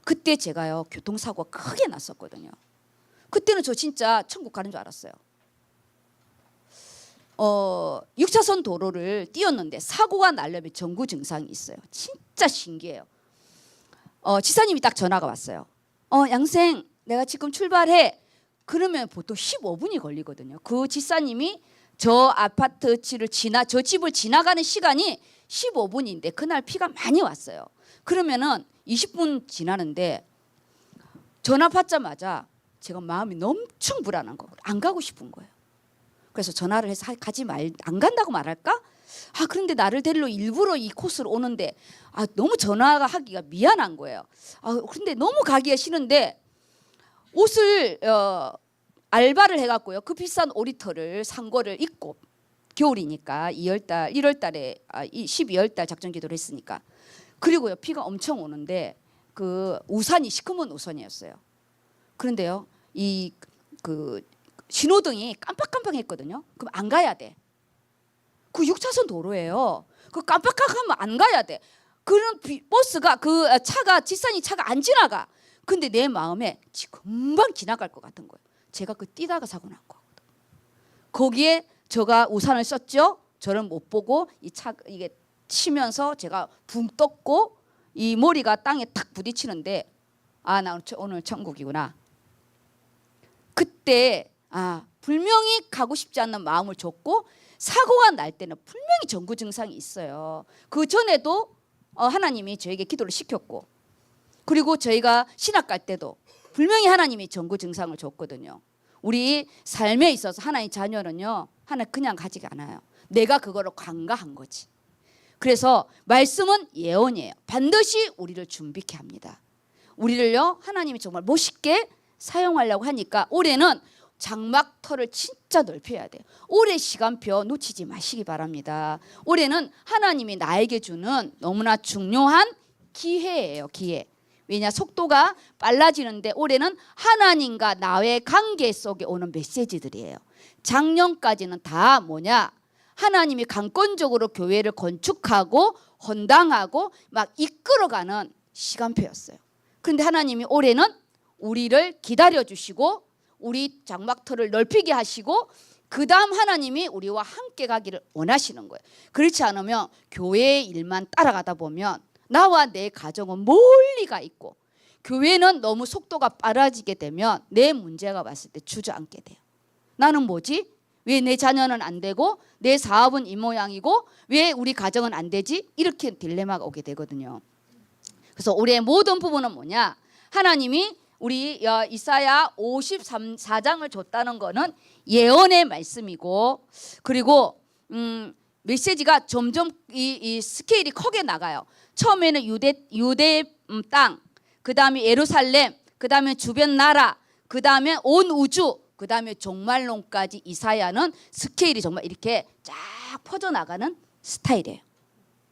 Speaker 1: 그때 제가요 교통사고가 크게 났었거든요. 그때는 저 진짜 천국 가는 줄 알았어요. 6차선 도로를 뛰었는데 사고가 나려면 정구 증상이 있어요. 진짜 신기해요. 지사님이 딱 전화가 왔어요. 양생 내가 지금 출발해. 그러면 보통 15분이 걸리거든요. 그 지사님이 저 아파트 저 집을 지나가는 시간이 15분인데 그날 비가 많이 왔어요. 그러면은 20분 지나는데 전화 받자마자 제가 마음이 엄청 불안한 거예요. 안 가고 싶은 거예요. 그래서 전화를 해서 안 간다고 말할까? 그런데 나를 데리러 일부러 이 코스로 오는데 너무 전화가 하기가 미안한 거예요. 근데 너무 가기가 싫은데 옷을 알바를 해갖고요. 그 비싼 오리터를 산 거를 입고 겨울이니까 1월달에 12월달 작전기도를 했으니까 그리고요 비가 엄청 오는데 그 우산이 시커먼 우산이었어요. 그런데요 그 신호등이 깜빡깜빡했거든요. 그럼 안 가야 돼. 그 6차선 도로예요. 그 깜빡깜빡하면 안 가야 돼. 그런 버스가 그 뒷산이 차가 안 지나가. 근데 내 마음에 금방 지나갈 것 같은 거예요. 제가 그 뛰다가 사고 난 거거든요. 거기에 제가 우산을 썼죠. 저를 못 보고 이게 치면서 제가 붕 떴고 이 머리가 땅에 탁 부딪히는데 나 오늘 천국이구나. 그때 분명히 가고 싶지 않는 마음을 줬고 사고가 날 때는 분명히 정구 증상이 있어요. 그 전에도 하나님이 저에게 기도를 시켰고 그리고 저희가 신학 갈 때도 분명히 하나님이 정구 증상을 줬거든요. 우리 삶에 있어서 하나님 자녀는요 하나 그냥 가지가 않아요. 내가 그거를 관가한 거지. 그래서 말씀은 예언이에요. 반드시 우리를 준비케 합니다. 우리를요 하나님이 정말 멋있게 사용하려고 하니까 올해는 장막터를 진짜 넓혀야 돼요. 올해 시간표 놓치지 마시기 바랍니다. 올해는 하나님이 나에게 주는 너무나 중요한 기회예요. 기회. 왜냐 속도가 빨라지는데 올해는 하나님과 나의 관계 속에 오는 메시지들이에요. 작년까지는 다 뭐냐 하나님이 강권적으로 교회를 건축하고 헌당하고 막 이끌어가는 시간표였어요. 그런데 하나님이 올해는 우리를 기다려주시고 우리 장막터를 넓히게 하시고 그 다음 하나님이 우리와 함께 가기를 원하시는 거예요. 그렇지 않으면 교회의 일만 따라가다 보면 나와 내 가정은 멀리 가 있고 교회는 너무 속도가 빨라지게 되면 내 문제가 왔을 때 주저앉게 돼요. 나는 뭐지? 왜 내 자녀는 안 되고 내 사업은 이 모양이고 왜 우리 가정은 안 되지? 이렇게 딜레마가 오게 되거든요. 그래서 올해 모든 부분은 뭐냐? 하나님이 우리 이사야 54장을 줬다는 거는 예언의 말씀이고 그리고 메시지가 점점 이 스케일이 크게 나가요. 처음에는 유대 땅, 그 다음에 예루살렘, 그 다음에 주변 나라, 그 다음에 온 우주, 그 다음에 종말론까지 이사야는 스케일이 정말 이렇게 쫙 퍼져나가는 스타일이에요.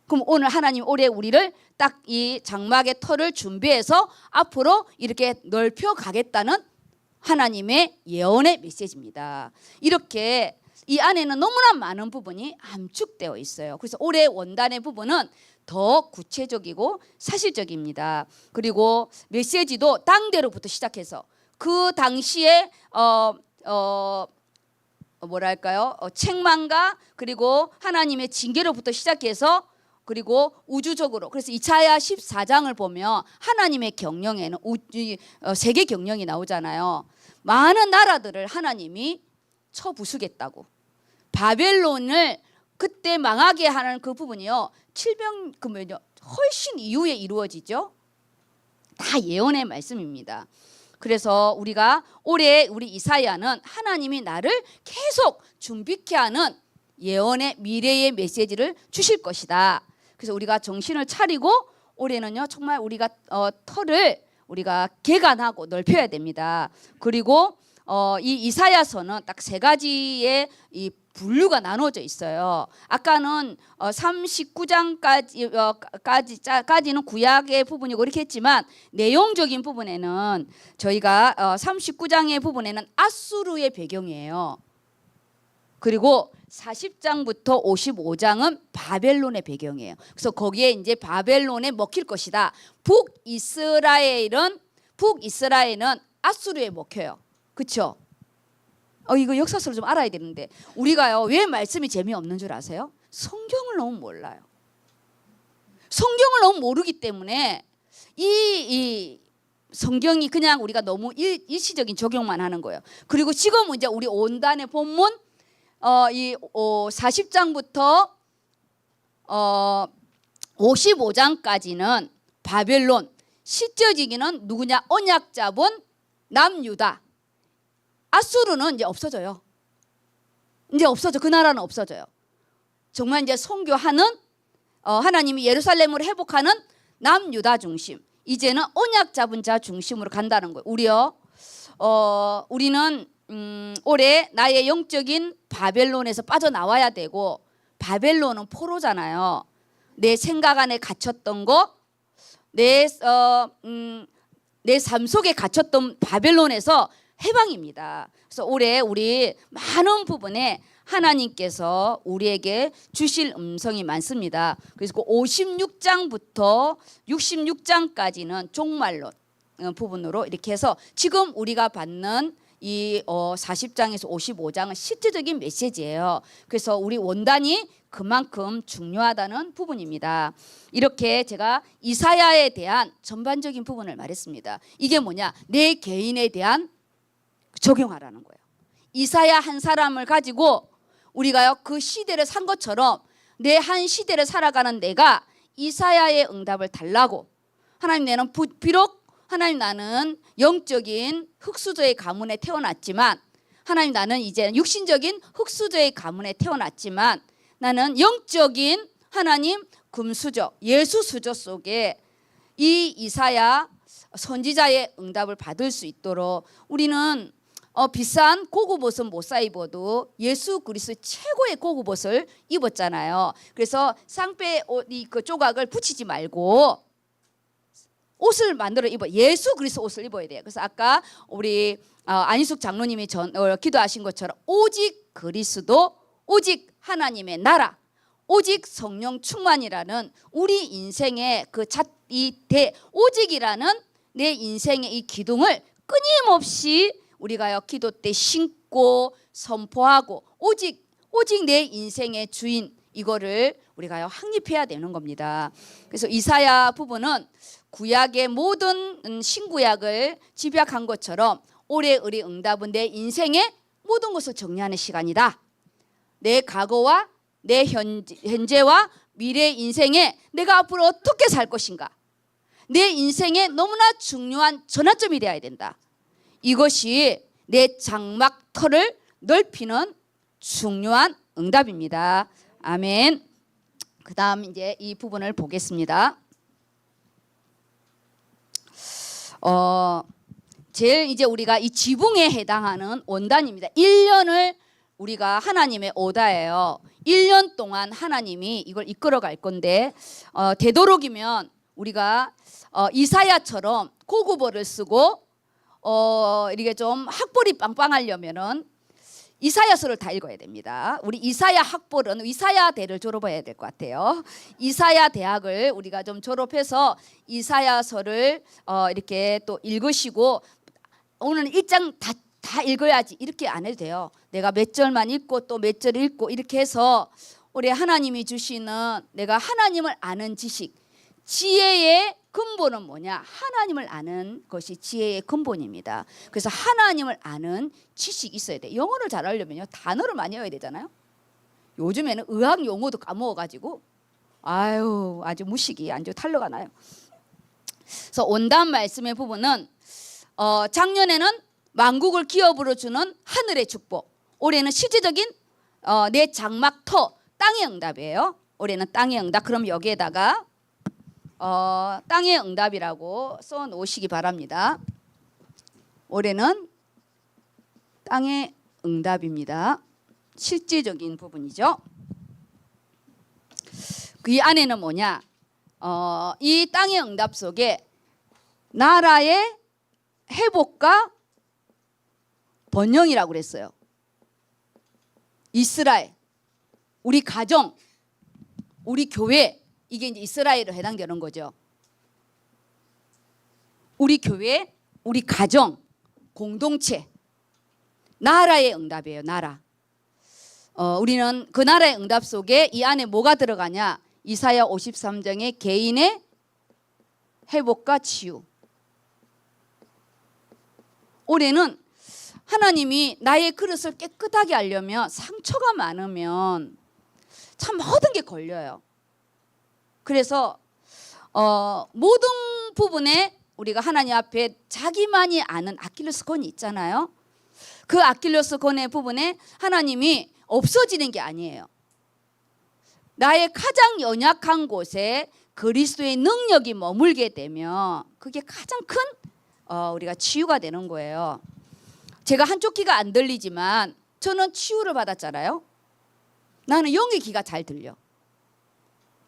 Speaker 1: 그럼 오늘 하나님 올해 우리를 딱 이 장막의 터를 준비해서 앞으로 이렇게 넓혀 가겠다는 하나님의 예언의 메시지입니다. 이렇게 이 안에는 너무나 많은 부분이 함축되어 있어요. 그래서 올해 원단의 부분은 더 구체적이고 사실적입니다. 그리고 메시지도 당대로부터 시작해서 그 당시에 뭐랄까요? 책망과 그리고 하나님의 징계로부터 시작해서 그리고 우주적으로, 그래서 이사야 14장을 보면 하나님의 경영에는 세계 경영이 나오잖아요. 많은 나라들을 하나님이 쳐부수겠다고, 바벨론을 그때 망하게 하는 그 부분이요 700 훨씬 이후에 이루어지죠. 다 예언의 말씀입니다. 그래서 우리가 올해 우리 이사야는 하나님이 나를 계속 준비케 하는 예언의 미래의 메시지를 주실 것이다. 그래서 우리가 정신을 차리고 올해는요 정말 우리가 털을 우리가 개간하고 넓혀야 됩니다. 그리고 이 이사야서는 딱 세 가지의 이 분류가 나눠져 있어요. 아까는 39장까지는 구약의 부분이고 이렇게 했지만 내용적인 부분에는 저희가 39장의 부분에는 아수르의 배경이에요. 그리고 40장부터 55장은 바벨론의 배경이에요. 그래서 거기에 이제 바벨론에 먹힐 것이다. 북이스라엘은 아수르에 먹혀요. 그렇죠? 이거 역사서를 좀 알아야 되는데 우리가요 왜 말씀이 재미없는 줄 아세요? 성경을 너무 몰라요. 성경을 너무 모르기 때문에 이 성경이 그냥 우리가 너무 일시적인 적용만 하는 거예요. 그리고 지금 이제 우리 온단의 본문 이 40장부터 55장까지는 바벨론, 실제적인은 누구냐? 언약 잡은 남유다. 아수르는 이제 없어져요. 이제 없어져. 그 나라는 없어져요. 정말 이제 선교하는 하나님이 예루살렘을 회복하는 남유다 중심. 이제는 언약 잡은 자 중심으로 간다는 거예요. 우리는 올해 나의 영적인 바벨론에서 빠져나와야 되고, 바벨론은 포로잖아요. 내 생각 안에 갇혔던 거, 내 삶 속에 갇혔던 바벨론에서 해방입니다. 그래서 올해 우리 많은 부분에 하나님께서 우리에게 주실 음성이 많습니다. 그래서 56장부터 66장까지는 종말론 부분으로 이렇게 해서 지금 우리가 받는 이 40장에서 55장은 실제적인 메시지예요. 그래서 우리 원단이 그만큼 중요하다는 부분입니다. 이렇게 제가 이사야에 대한 전반적인 부분을 말했습니다. 이게 뭐냐? 내 개인에 대한 적용하라는 거예요. 이사야 한 사람을 가지고 우리가요 그 시대를 산 것처럼 내 한 시대를 살아가는 내가 이사야의 응답을 달라고, 하나님 나는 비록 하나님 나는 영적인 흙수저의 가문에 태어났지만, 하나님 나는 이제 육신적인 흙수저의 가문에 태어났지만 나는 영적인 하나님 금수저 예수수저 속에 이 이사야 선지자의 응답을 받을 수 있도록 우리는 비싼 고급 옷은 못 사 입어도 예수 그리스도의 최고의 고급 옷을 입었잖아요. 그래서 쌍배 옷 그 조각을 붙이지 말고 옷을 만들어 입어. 예수 그리스도 옷을 입어야 돼요. 그래서 아까 우리 안희숙 장로님이 기도하신 것처럼 오직 그리스도, 오직 하나님의 나라, 오직 성령 충만이라는 우리 인생의 오직이라는 내 인생의 이 기둥을 끊임없이 우리가요 기도 때 신고 선포하고 오직 내 인생의 주인, 이거를 우리가요 확립해야 되는 겁니다. 그래서 이사야 부분은 구약의 모든 신구약을 집약한 것처럼 올해 우리 응답은 내 인생의 모든 것을 정리하는 시간이다. 내 과거와 내 현재와 미래 인생에 내가 앞으로 어떻게 살 것인가, 내 인생에 너무나 중요한 전환점이 되어야 된다. 이것이 내 장막터를 넓히는 중요한 응답입니다. 아멘. 그 다음 이제 이 부분을 보겠습니다. 제일 이제 우리가 이 지붕에 해당하는 원단입니다. 1년을 우리가 하나님의 오다예요. 1년 동안 하나님이 이걸 이끌어 갈 건데 되도록이면 우리가 이사야처럼 고급어를 쓰고 이게 좀 학벌이 빵빵하려면은 이사야서를 다 읽어야 됩니다. 우리 이사야 학벌은 이사야 대를 졸업해야 될 것 같아요. 이사야 대학을 우리가 좀 졸업해서 이사야서를 이렇게 또 읽으시고 오늘 1장 다 읽어야지 이렇게 안 해도 돼요. 내가 몇 절만 읽고 또 몇 절 읽고 이렇게 해서 우리 하나님이 주시는 내가 하나님을 아는 지식, 지혜의 근본은 뭐냐? 하나님을 아는 것이 지혜의 근본입니다. 그래서 하나님을 아는 지식이 있어야 돼. 영어를 잘하려면요 단어를 많이 외워야 되잖아요. 요즘에는 의학 용어도 까먹어가지고 아주 무식이 아주 탈로가 나요. 그래서 온단 말씀의 부분은 작년에는 만국을 기업으로 주는 하늘의 축복, 올해는 실제적인 내 장막터 땅의 응답이에요. 올해는 땅의 응답. 그럼 여기에다가 땅의 응답이라고 써 놓으시기 바랍니다. 올해는 땅의 응답입니다. 실제적인 부분이죠. 그 안에는 뭐냐? 이 땅의 응답 속에 나라의 회복과 번영이라고 그랬어요. 이스라엘, 우리 가정, 우리 교회, 이게 이제 이스라엘에 해당되는 거죠. 우리 교회, 우리 가정, 공동체, 나라의 응답이에요. 나라. 우리는 그 나라의 응답 속에 이 안에 뭐가 들어가냐? 이사야 53장의 개인의 회복과 치유. 올해는 하나님이 나의 그릇을 깨끗하게 하려면 상처가 많으면 참 모든 게 걸려요. 그래서 모든 부분에 우리가 하나님 앞에 자기만이 아는 아킬레스 건이 있잖아요. 그 아킬레스 건의 부분에 하나님이 없어지는 게 아니에요. 나의 가장 연약한 곳에 그리스도의 능력이 머물게 되면 그게 가장 큰 우리가 치유가 되는 거예요. 제가 한쪽 귀가 안 들리지만 저는 치유를 받았잖아요. 나는 영의 귀가 잘 들려.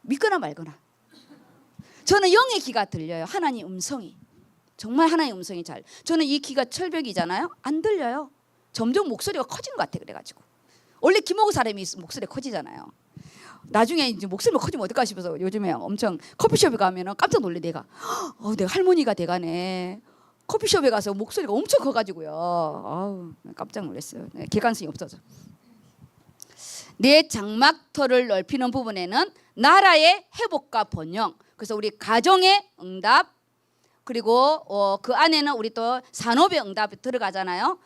Speaker 1: 믿거나 말거나. 저는 영의 귀가 들려요. 하나님 음성이. 정말 하나님 음성이 잘. 저는 이 귀가 철벽이잖아요. 안 들려요. 점점 목소리가 커지는 것 같아. 그래가지고 원래 귀 먹은 사람이 목소리가 커지잖아요. 나중에 이제 목소리가 커지면 어떨까 싶어서 요즘에 엄청 커피숍에 가면 깜짝 놀래. 내가 내가 할머니가 돼가네. 커피숍에 가서 목소리가 엄청 커가지고요. 깜짝 놀랐어요. 객관성이 없어서. 내 장막터를 넓히는 부분에는 나라의 회복과 번영. 그래서 우리 가정의 응답, 그리고 그 안에는 우리 또 산업의 응답이 들어가잖아요.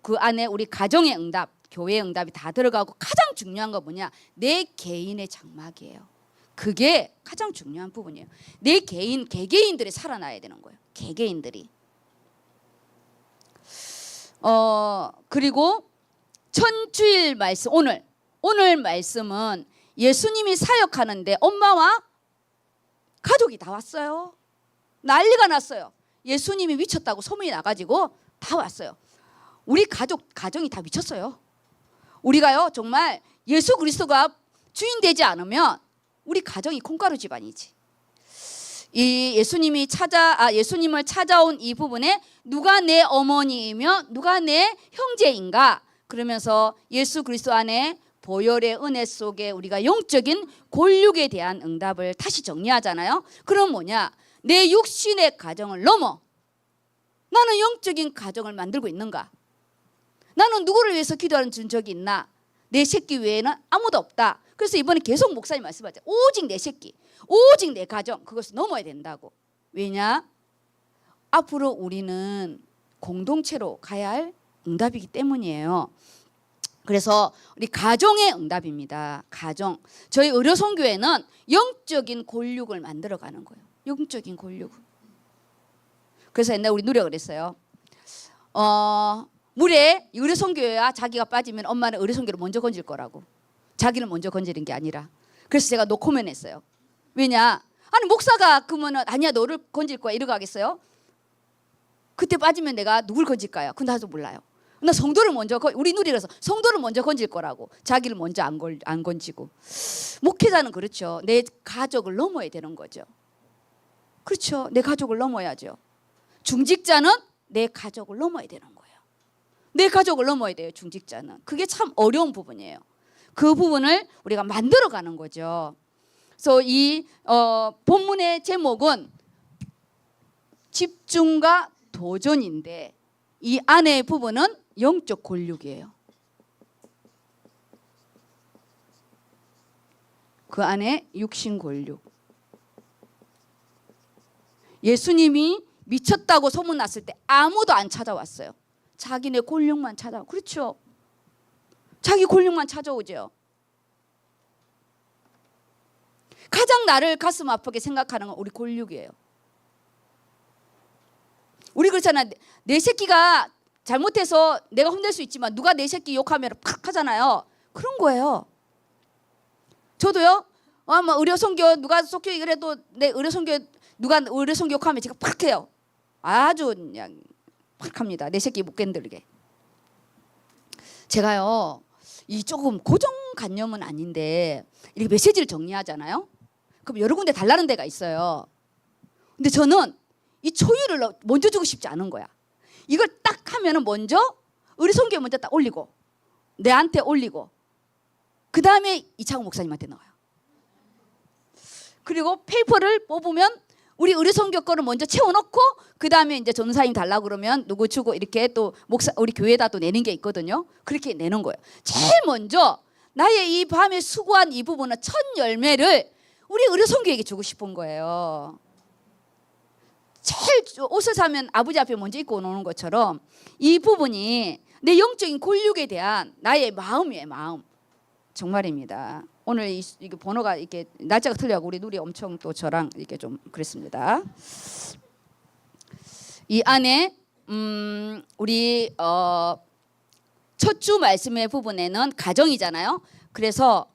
Speaker 1: 그 안에 우리 가정의 응답, 교회의 응답이 다 들어가고 가장 중요한 건 뭐냐? 내 개인의 장막이에요. 그게 가장 중요한 부분이에요. 내 개개인들이 살아나야 되는 거예요. 개개인들이. 그리고 천주일 말씀, 오늘 말씀은 예수님이 사역하는데 엄마와 가족이 다 왔어요. 난리가 났어요. 예수님이 미쳤다고 소문이 나가지고 다 왔어요. 우리 가정이 다 미쳤어요. 우리가요 정말 예수 그리스도가 주인 되지 않으면 우리 가정이 콩가루 집안이지. 이 예수님을 찾아온 이 부분에 누가 내 어머니이며 누가 내 형제인가? 그러면서 예수 그리스도 안에 보혈의 은혜 속에 우리가 영적인 골육에 대한 응답을 다시 정리하잖아요. 그럼 뭐냐? 내 육신의 가정을 넘어 나는 영적인 가정을 만들고 있는가? 나는 누구를 위해서 기도하는 적이 있나? 내 새끼 외에는 아무도 없다. 그래서 이번에 계속 목사님 말씀하죠. 오직 내 새끼, 오직 내 가정, 그것을 넘어야 된다고. 왜냐? 앞으로 우리는 공동체로 가야 할 응답이기 때문이에요. 그래서 우리 가정의 응답입니다. 가정. 저희 의료선교회는 영적인 골육을 만들어가는 거예요. 영적인 골육. 그래서 옛날에 우리 누려 그랬어요. 물에 의료선교회와 자기가 빠지면 엄마는 의료선교를 먼저 건질 거라고. 자기를 먼저 건지는 게 아니라. 그래서 제가 노코멘 했어요. 왜냐? 아니 목사가 그러면은 아니야 너를 건질 거야 이러고 하겠어요? 그때 빠지면 내가 누굴 건질까요? 그건 나도 몰라요. 나 성도를 먼저 우리 누리라서 성도를 먼저 건질 거라고. 자기를 먼저 안 건지고. 목회자는 그렇죠. 내 가족을 넘어야 되는 거죠. 그렇죠. 내 가족을 넘어야죠. 중직자는 내 가족을 넘어야 되는 거예요. 내 가족을 넘어야 돼요. 중직자는. 그게 참 어려운 부분이에요. 그 부분을 우리가 만들어가는 거죠. 그래서 이 본문의 제목은 집중과 도전인데 이 안의 부분은 영적 권력이에요. 그 안에 육신 권력. 예수님이 미쳤다고 소문났을 때 아무도 안 찾아왔어요. 자기네 권력만 찾아와. 그렇죠. 자기 권력만 찾아오죠. 가장 나를 가슴 아프게 생각하는 건 우리 권력이에요. 우리 그렇잖아. 내 새끼가 잘못해서 내가 혼낼 수 있지만 누가 내 새끼 욕하면 팍 하잖아요. 그런 거예요. 저도요. 뭐 의료선교 누가 속교 그래도 내 의료선교 누가 의료선교 욕하면 제가 팍 해요. 아주 그냥 팍 합니다. 내 새끼 못 견들게. 제가요. 이 조금 고정관념은 아닌데 이렇게 메시지를 정리하잖아요. 그럼 여러 군데 달라는 데가 있어요. 근데 저는 이 초유를 먼저 주고 싶지 않은 거야. 이걸 딱 하면은 먼저 의료선교에 먼저 딱 올리고 내한테 올리고 그 다음에 이창호 목사님한테 나와요. 그리고 페이퍼를 뽑으면 우리 의료선교 거를 먼저 채워놓고 그 다음에 이제 전사님 달라고 그러면 누구 주고 이렇게 또 목사 우리 교회에다 또 내는 게 있거든요. 그렇게 내는 거예요. 제일 먼저 나의 이 밤에 수고한 이 부분은 첫 열매를 우리 의료선교에게 주고 싶은 거예요. 제일 옷을 사면 아버지 앞에 먼저 입고 오는 것처럼 이 부분이 내 영적인 권력에 대한 나의 마음이에요. 마음. 정말입니다. 오늘 이게 번호가 이렇게 날짜가 틀려고 우리 누리 엄청 또 저랑 이렇게 좀 그랬습니다. 이 안에 우리 첫 주 말씀의 부분에는 가정이잖아요. 그래서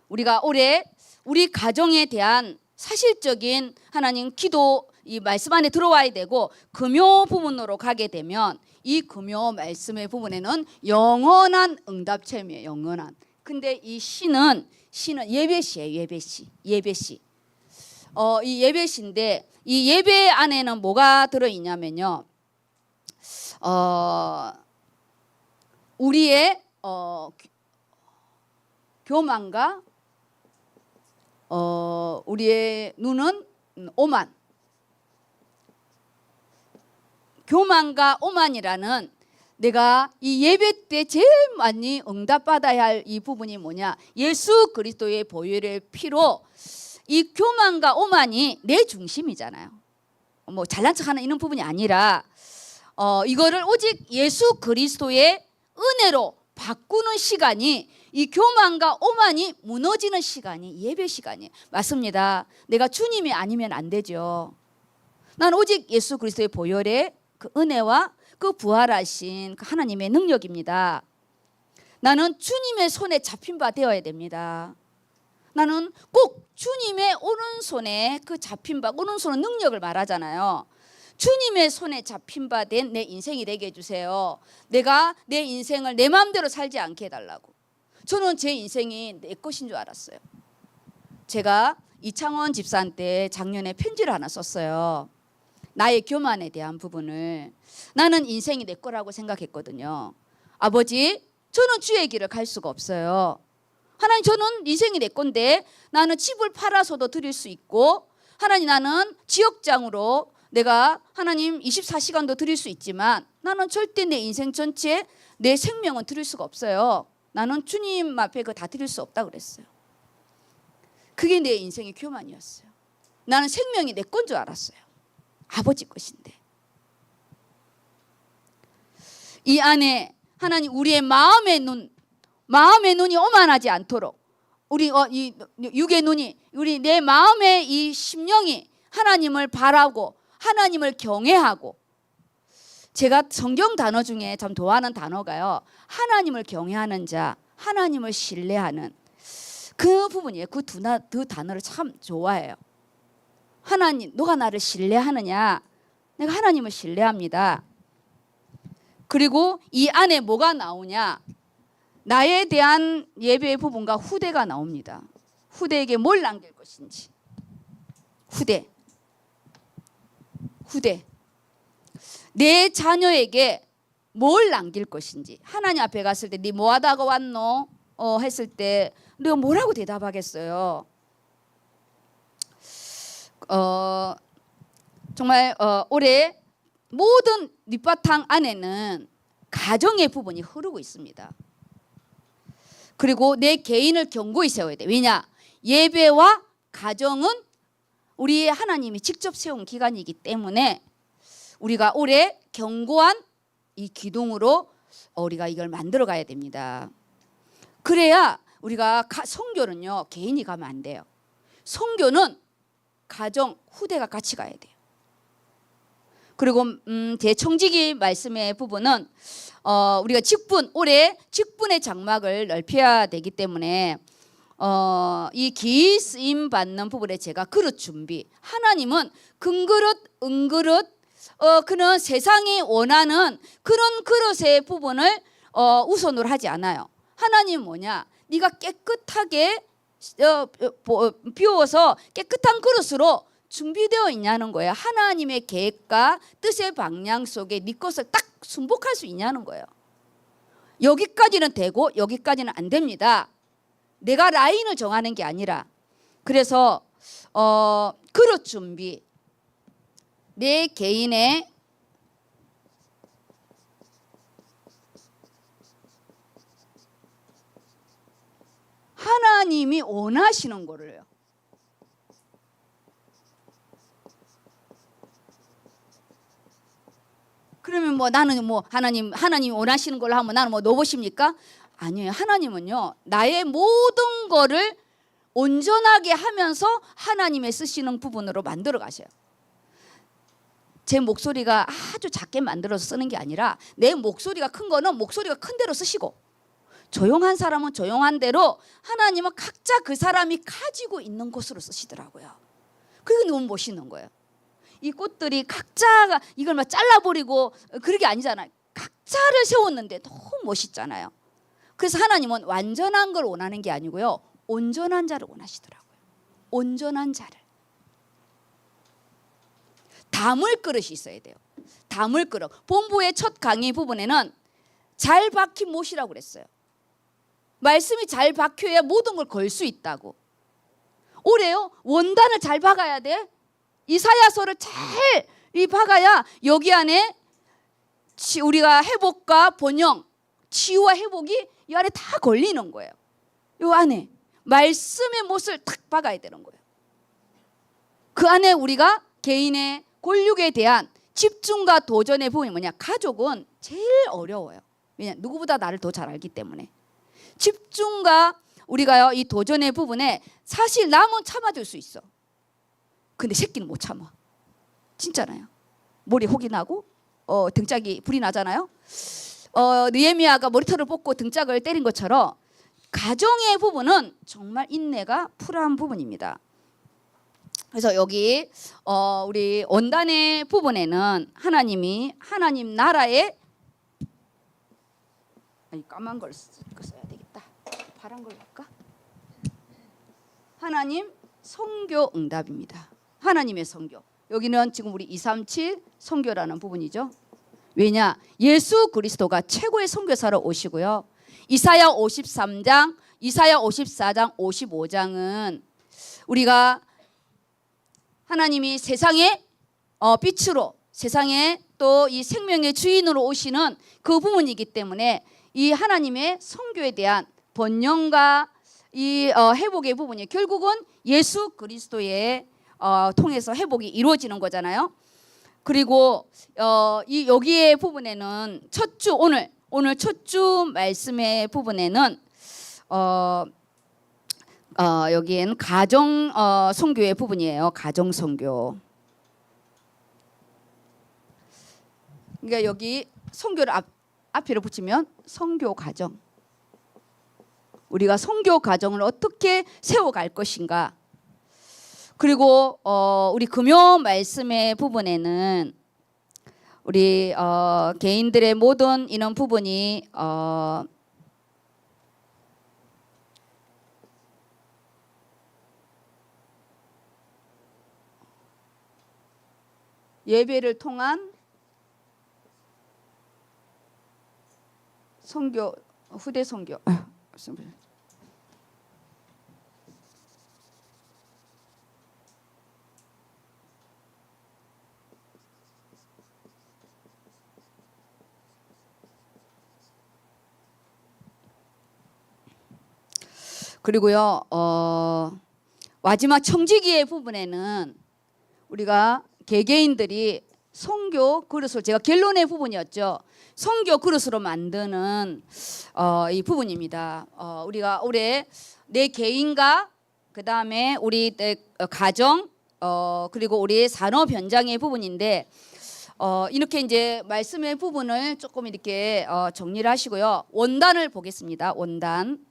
Speaker 1: 우리가 올해 우리 가정에 대한 사실적인 하나님 기도 이 말씀 안에 들어와야 되고 금요 부분으로 가게 되면 이 금요 말씀의 부분에는 영원한 응답체험이에요. 영원한. 근데 이 시는 예배시예요. 예배시. 이 예배시인데 이 예배 안에는 뭐가 들어 있냐면요. 우리의 교만과 우리의 눈은 오만. 교만과 오만이라는 내가 이 예배 때 제일 많이 응답받아야 할 이 부분이 뭐냐. 예수 그리스도의 보혈의 피로 이 교만과 오만이 내 중심이잖아요. 뭐 잘난 척하는 이런 부분이 아니라 이거를 오직 예수 그리스도의 은혜로 바꾸는 시간이 이 교만과 오만이 무너지는 시간이 예배 시간이에요. 맞습니다. 내가 주님이 아니면 안 되죠. 난 오직 예수 그리스도의 보혈의 그 은혜와 그 부활하신 그 하나님의 능력입니다. 나는 주님의 손에 잡힌 바 되어야 됩니다. 나는 꼭 주님의 오른손에 그 잡힌 바, 오른손은 능력을 말하잖아요. 주님의 손에 잡힌 바 된 내 인생이 되게 해주세요. 내가 내 인생을 내 마음대로 살지 않게 해달라고. 저는 제 인생이 내 것인 줄 알았어요. 제가 이창원 집사한테 작년에 편지를 하나 썼어요. 나의 교만에 대한 부분을. 나는 인생이 내 거라고 생각했거든요. 아버지, 저는 주의 길을 갈 수가 없어요. 하나님, 저는 인생이 내 건데 나는 집을 팔아서도 드릴 수 있고, 하나님, 나는 지역장으로 내가 하나님 24시간도 드릴 수 있지만 나는 절대 내 인생 전체에 내 생명은 드릴 수가 없어요. 나는 주님 앞에 그거 다 드릴 수 없다 그랬어요. 그게 내 인생의 교만이었어요. 나는 생명이 내 건 줄 알았어요. 아버지 것인데. 이 안에 하나님 우리의 마음의 눈이 오만하지 않도록 우리 이 육의 눈이 우리 내 마음의 이 심령이 하나님을 바라고 하나님을 경외하고. 제가 성경 단어 중에 참 좋아하는 단어가요. 하나님을 경외하는 자, 하나님을 신뢰하는 그 부분이에요. 그 단어를 참 좋아해요. 하나님, 너가 나를 신뢰하느냐? 내가 하나님을 신뢰합니다. 그리고 이 안에 뭐가 나오냐? 나에 대한 예배의 부분과 후대가 나옵니다. 후대에게 뭘 남길 것인지. 후대. 내 자녀에게 뭘 남길 것인지. 하나님 앞에 갔을 때 네 뭐 하다가 왔노? 했을 때 내가 뭐라고 대답하겠어요? 정말 올해 모든 밑바탕 안에는 가정의 부분이 흐르고 있습니다. 그리고 내 개인을 견고히 세워야 돼. 왜냐? 예배와 가정은 우리 하나님이 직접 세운 기관이기 때문에 우리가 올해 견고한 이 기둥으로 우리가 이걸 만들어 가야 됩니다. 그래야 우리가 선교는요, 개인이 가면 안 돼요. 선교는 가정, 후대가 같이 가야 돼요. 그리고 제 청지기 말씀의 부분은 우리가 올해 직분의 장막을 넓혀야 되기 때문에 이 기 쓰임 받는 부분에 제가 그릇 준비. 하나님은 금그릇, 은그릇, 그는 세상이 원하는 그런 그릇의 부분을 우선으로 하지 않아요. 하나님은 뭐냐? 네가 깨끗하게 비워서 깨끗한 그릇으로 준비되어 있냐는 거예요. 하나님의 계획과 뜻의 방향 속에 네 것을 딱 순복할 수 있냐는 거예요. 여기까지는 되고 여기까지는 안 됩니다. 내가 라인을 정하는 게 아니라. 그래서 그릇 준비, 내 개인의 하나님이 원하시는 거를요. 그러면 뭐 나는 뭐 하나님이 원하시는 걸로 하면 나는 뭐 노봇입니까? 아니에요. 하나님은요, 나의 모든 거를 온전하게 하면서 하나님의 쓰시는 부분으로 만들어 가셔요. 제 목소리가 아주 작게 만들어서 쓰는 게 아니라 내 목소리가 큰 거는 목소리가 큰 대로 쓰시고, 조용한 사람은 조용한 대로 하나님은 각자 그 사람이 가지고 있는 것으로 쓰시더라고요. 그게 너무 멋있는 거예요. 이 꽃들이 각자가 이걸 막 잘라버리고 그런 게 아니잖아요. 각자를 세웠는데 너무 멋있잖아요. 그래서 하나님은 완전한 걸 원하는 게 아니고요, 온전한 자를 원하시더라고요. 온전한 자를. 담을 그릇이 있어야 돼요. 담을 그릇. 본부의 첫 강의 부분에는 잘 박힌 못이라고 그랬어요. 말씀이 잘 박혀야 모든 걸 걸 수 있다고. 올해요, 원단을 잘 박아야 돼. 이사야서를 잘 박아야 여기 안에 우리가 회복과 번영, 치유와 회복이 이 안에 다 걸리는 거예요. 이 안에 말씀의 못을 탁 박아야 되는 거예요. 그 안에 우리가 개인의 권력에 대한 집중과 도전의 부분이 뭐냐? 가족은 제일 어려워요. 왜냐? 누구보다 나를 더 잘 알기 때문에. 집중과 우리가요, 이 도전의 부분에 사실 남은 참아줄 수 있어. 근데 새끼는 못 참아. 진짜나요? 머리 혹이 나고 등짝이 불이 나잖아요. 느헤미야가 머리털을 뽑고 등짝을 때린 것처럼 가정의 부분은 정말 인내가 풀한 부분입니다. 그래서 여기 우리 원단의 부분에는 하나님이 하나님 나라의 까만 걸 써야 되겠다. 파란 걸 할까? 하나님 선교 응답입니다. 하나님의 선교. 여기는 지금 우리 237 선교라는 부분이죠. 왜냐? 예수 그리스도가 최고의 선교사로 오시고요. 이사야 53장, 이사야 54장, 55장은 우리가 하나님이 세상의 빛으로, 세상에 또 이 생명의 주인으로 오시는 그 부분이기 때문에 이 하나님의 선교에 대한 번영과 이 회복의 부분이 결국은 예수 그리스도의 통해서 회복이 이루어지는 거잖아요. 그리고 이 여기에 부분에는 첫 주 오늘 첫 주 말씀의 부분에는 여기에는 가정 선교의 부분이에요. 가정 선교. 그러니까 여기 선교를 앞에를 붙이면 선교 가정. 우리가 선교 가정을 어떻게 세워갈 것인가. 그리고 우리 금요 말씀의 부분에는 우리 개인들의 모든 이런 부분이 예배를 통한 선교 후대 선교. 그리고요, 마지막 청지기의 부분에는 우리가 개개인들이 선교 그릇을, 제가 결론의 부분이었죠. 선교 그릇으로 만드는 이 부분입니다. 우리가 올해 내 개인과 그 다음에 우리 내 가정 그리고 우리 산업 현장의 부분인데 이렇게 이제 말씀의 부분을 조금 이렇게 정리를 하시고요. 원단을 보겠습니다. 원단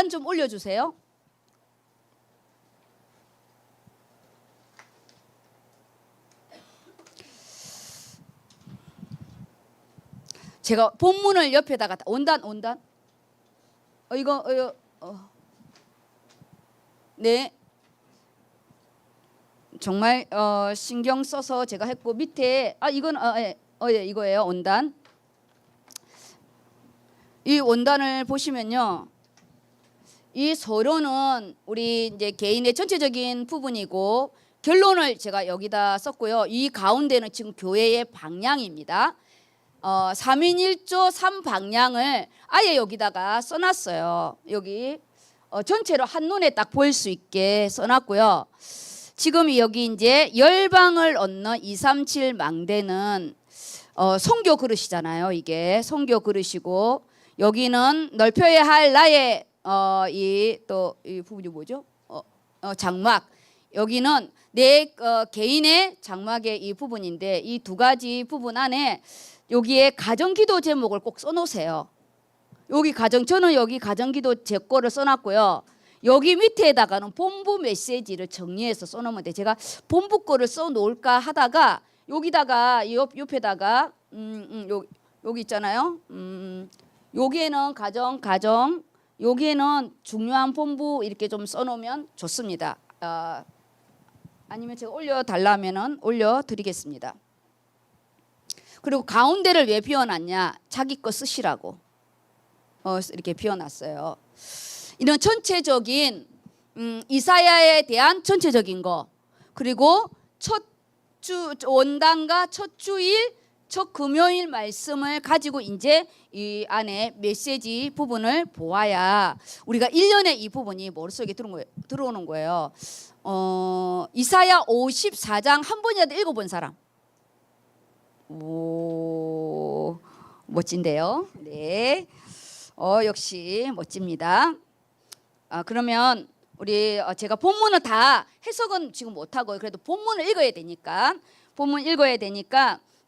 Speaker 1: 좀 올려주세요. 제가 본문을 옆에다가 원단 네 정말 신경 써서 제가 했고 밑에 이건 이거예요. 원단. 이 원단을 보시면요. 이 서론은 우리 이제 개인의 전체적인 부분이고 결론을 제가 여기다 썼고요. 이 가운데는 지금 교회의 방향입니다. 3인 1조 3방향을 아예 여기다가 써놨어요. 여기 전체로 한눈에 딱 보일 수 있게 써놨고요. 지금 여기 이제 열방을 얻는 237 망대는 선교 그릇이잖아요. 이게 선교 그릇이고 여기는 넓혀야 할 나의 이 부분이 뭐죠? 장막. 여기는 내 개인의 장막의 이 부분인데 이 두 가지 부분 안에 여기에 가정기도 제목을 꼭 써놓으세요. 저는 여기 가정기도 제 거를 써놨고요. 여기 밑에다가는 본부 메시지를 정리해서 써놓으면 돼. 제가 본부 거를 써놓을까 하다가 여기다가 옆에다가 여기 있잖아요. 여기에는 가정 여기에는 중요한 본부 이렇게 좀 써놓으면 좋습니다. 아니면 제가 올려달라면은 올려드리겠습니다. 그리고 가운데를 왜 비워놨냐? 자기 거 쓰시라고 이렇게 비워놨어요. 이런 전체적인 이사야에 대한 전체적인 거 그리고 첫 주 원단과 첫 주일 첫 금요일 말씀을 가지고 이제 이 안에 메시지 부분을 보아야 우리가 1년에 이 부분이 머릿속에 들어오는 거예요. 이사야 54장 한 번이라도 읽어본 사람. 오, 멋진데요. 네, 역시 멋집니다. 그러면 우리 제가 본문은 다 해석은 지금 못하고 그래도 본문을 읽어야 되니까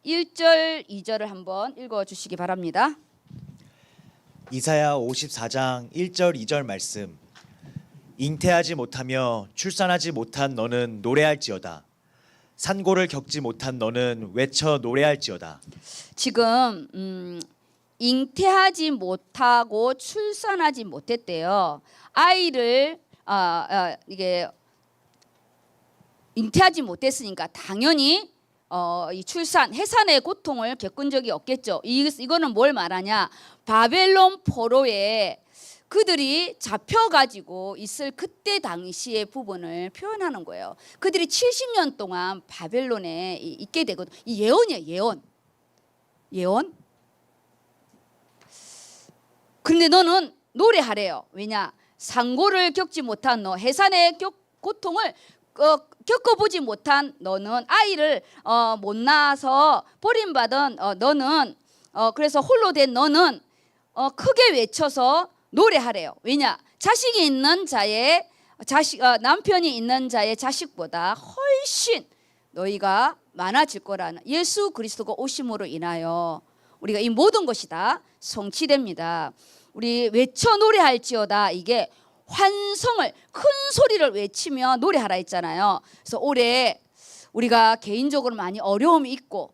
Speaker 1: 1절 2절을 한번 읽어주시기 바랍니다.
Speaker 2: 이사야 54장 1절 2절 말씀. 잉태하지 못하며 출산하지 못한 너는 노래할지어다. 산고를 겪지 못한 너는 외쳐 노래할지어다.
Speaker 1: 지금 잉태하지 못하고 출산하지 못했대요. 아이를 이게 잉태하지 못했으니까 당연히 이 출산, 해산의 고통을 겪은 적이 없겠죠. 이거는 뭘 말하냐? 바벨론 포로에 그들이 잡혀가지고 있을 그때 당시의 부분을 표현하는 거예요. 그들이 70년 동안 바벨론에 있게 되거든. 이 예언이에요. 예언. 그런데 너는 노래하래요. 왜냐? 상고를 겪지 못한 너, 해산의 고통을 겪어보지 못한 너는, 아이를 못 낳아서 버림받은 너는, 그래서 홀로 된 너는 크게 외쳐서 노래하래요. 왜냐? 자식이 있는 자의 남편이 있는 자의 자식보다 훨씬 너희가 많아질 거라는 예수 그리스도가 오심으로 인하여 우리가 이 모든 것이 다 성취됩니다. 우리 외쳐 노래할지어다, 이게 환성을 큰 소리를 외치며 노래하라 했잖아요. 그래서 올해 우리가 개인적으로 많이 어려움이 있고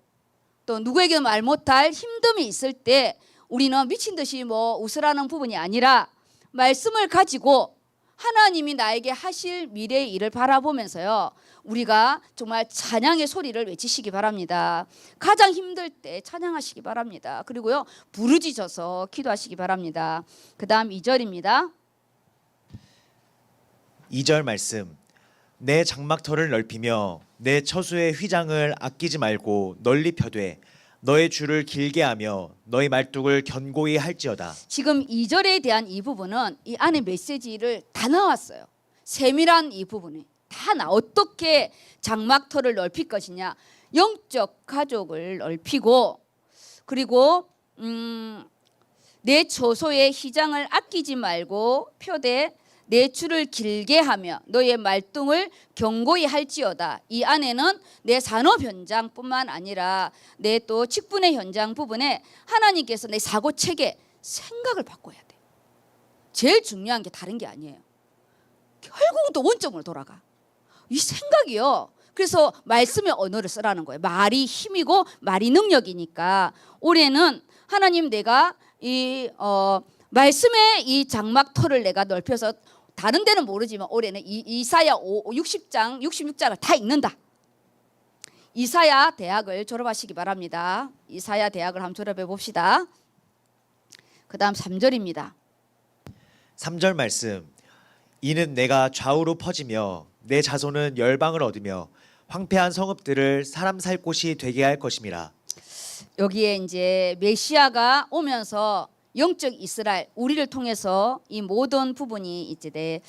Speaker 1: 또 누구에게 말 못할 힘듦이 있을 때 우리는 미친 듯이 웃으라는 부분이 아니라 말씀을 가지고 하나님이 나에게 하실 미래의 일을 바라보면서요, 우리가 정말 찬양의 소리를 외치시기 바랍니다. 가장 힘들 때 찬양하시기 바랍니다. 그리고요, 부르짖어서 기도하시기 바랍니다. 그 다음 2절입니다.
Speaker 2: 2절 말씀. 내 장막터를 넓히며 내 처소의 휘장을 아끼지 말고 널리 펴되 너의 줄을 길게 하며 너의 말뚝을 견고히 할지어다.
Speaker 1: 지금 2절에 대한 이 부분은 이 안에 메시지를 다 나왔어요. 세밀한 이 부분이 다 어떻게 장막터를 넓힐 것이냐, 영적 가족을 넓히고, 그리고 내 처소의 휘장을 아끼지 말고 펴되 내 줄을 길게 하며 너의 말뚱을 견고히 할지어다. 이 안에는 내 산업 현장뿐만 아니라 내 또 직분의 현장 부분에 하나님께서 내 사고 체계, 생각을 바꿔야 돼. 제일 중요한 게 다른 게 아니에요. 결국은 또 원점으로 돌아가. 이 생각이요. 그래서 말씀의 언어를 쓰라는 거예요. 말이 힘이고 말이 능력이니까 올해는 하나님, 내가 이 말씀의 이 장막터를 내가 넓혀서, 다른 데는 모르지만 올해는 이사야 60장 66장을 다 읽는다. 이사야 대학을 졸업하시기 바랍니다. 이사야 대학을 한번 졸업해 봅시다. 그 다음 3절입니다.
Speaker 2: 3절 말씀. 이는 내가 좌우로 퍼지며 내 자손은 열방을 얻으며 황폐한 성읍들을 사람 살 곳이 되게 할 것임이라.
Speaker 1: 여기에 이제 메시아가 오면서 영적 이스라엘, 우리를 통해서 이 모든 부분이 이제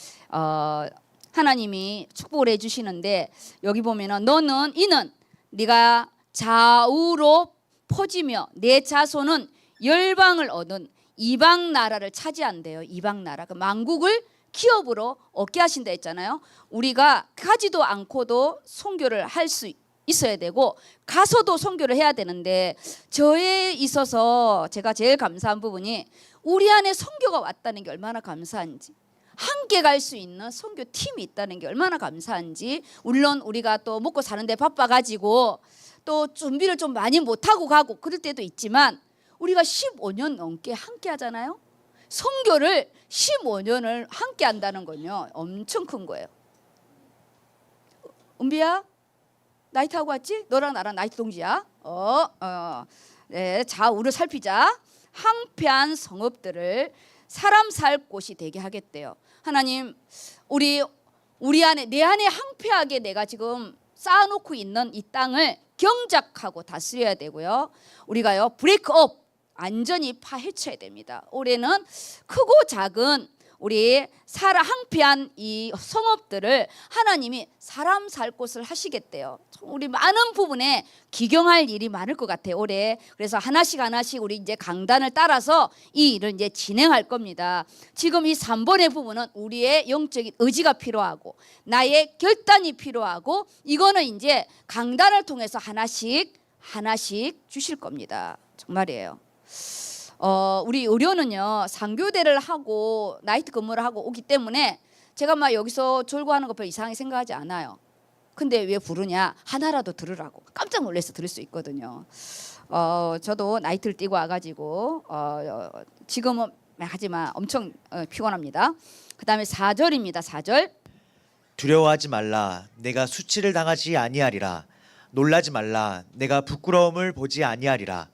Speaker 1: 하나님이 축복을 해주시는데, 여기 보면은 이는 네가 좌우로 퍼지며 내 자손은 열방을 얻은 이방 나라를 차지한대요. 이방 나라, 그 만국을 기업으로 얻게 하신다 했잖아요. 우리가 가지도 않고도 선교를 할 수 있어야 되고 가서도 선교를 해야 되는데, 저에 있어서 제가 제일 감사한 부분이 우리 안에 선교가 왔다는 게 얼마나 감사한지, 함께 갈 수 있는 선교 팀이 있다는 게 얼마나 감사한지. 물론 우리가 또 먹고 사는데 바빠가지고 또 준비를 좀 많이 못하고 가고 그럴 때도 있지만, 우리가 15년 넘게 함께 하잖아요. 선교를 15년을 함께 한다는 건요, 엄청 큰 거예요. 은비야, 나이트 하고 왔지? 너랑 나랑 나이트 동지야. 네, 좌우를 살피자. 황폐한 성읍들을 사람 살 곳이 되게 하겠대요. 하나님, 우리 안에, 내 안에 황폐하게 내가 지금 쌓아놓고 있는 이 땅을 경작하고 다스려야 되고요. 우리가요, 브레이크업, 완전히 파헤쳐야 됩니다. 올해는 크고 작은 우리 황폐한 이 성읍들을 하나님이 사람 살 곳을 하시겠대요. 우리 많은 부분에 기경할 일이 많을 것 같아요, 올해. 그래서 하나씩 우리 이제 강단을 따라서 이 일을 이제 진행할 겁니다. 지금 이 3번의 부분은 우리의 영적인 의지가 필요하고 나의 결단이 필요하고, 이거는 이제 강단을 통해서 하나씩 주실 겁니다. 정말이에요. 우리 의료는요, 상교대를 하고 나이트 근무를 하고 오기 때문에 제가 막 여기서 졸고하는 거 별로 이상하게 생각하지 않아요. 근데 왜 부르냐? 하나라도 들으라고. 깜짝 놀라서 들을 수 있거든요. 저도 나이트를 뛰고 와가지고 지금은 하지만 엄청 피곤합니다. 그 다음에 4절입니다. 4절.
Speaker 2: 두려워하지 말라. 내가 수치를 당하지 아니하리라. 놀라지 말라. 내가 부끄러움을 보지 아니하리라.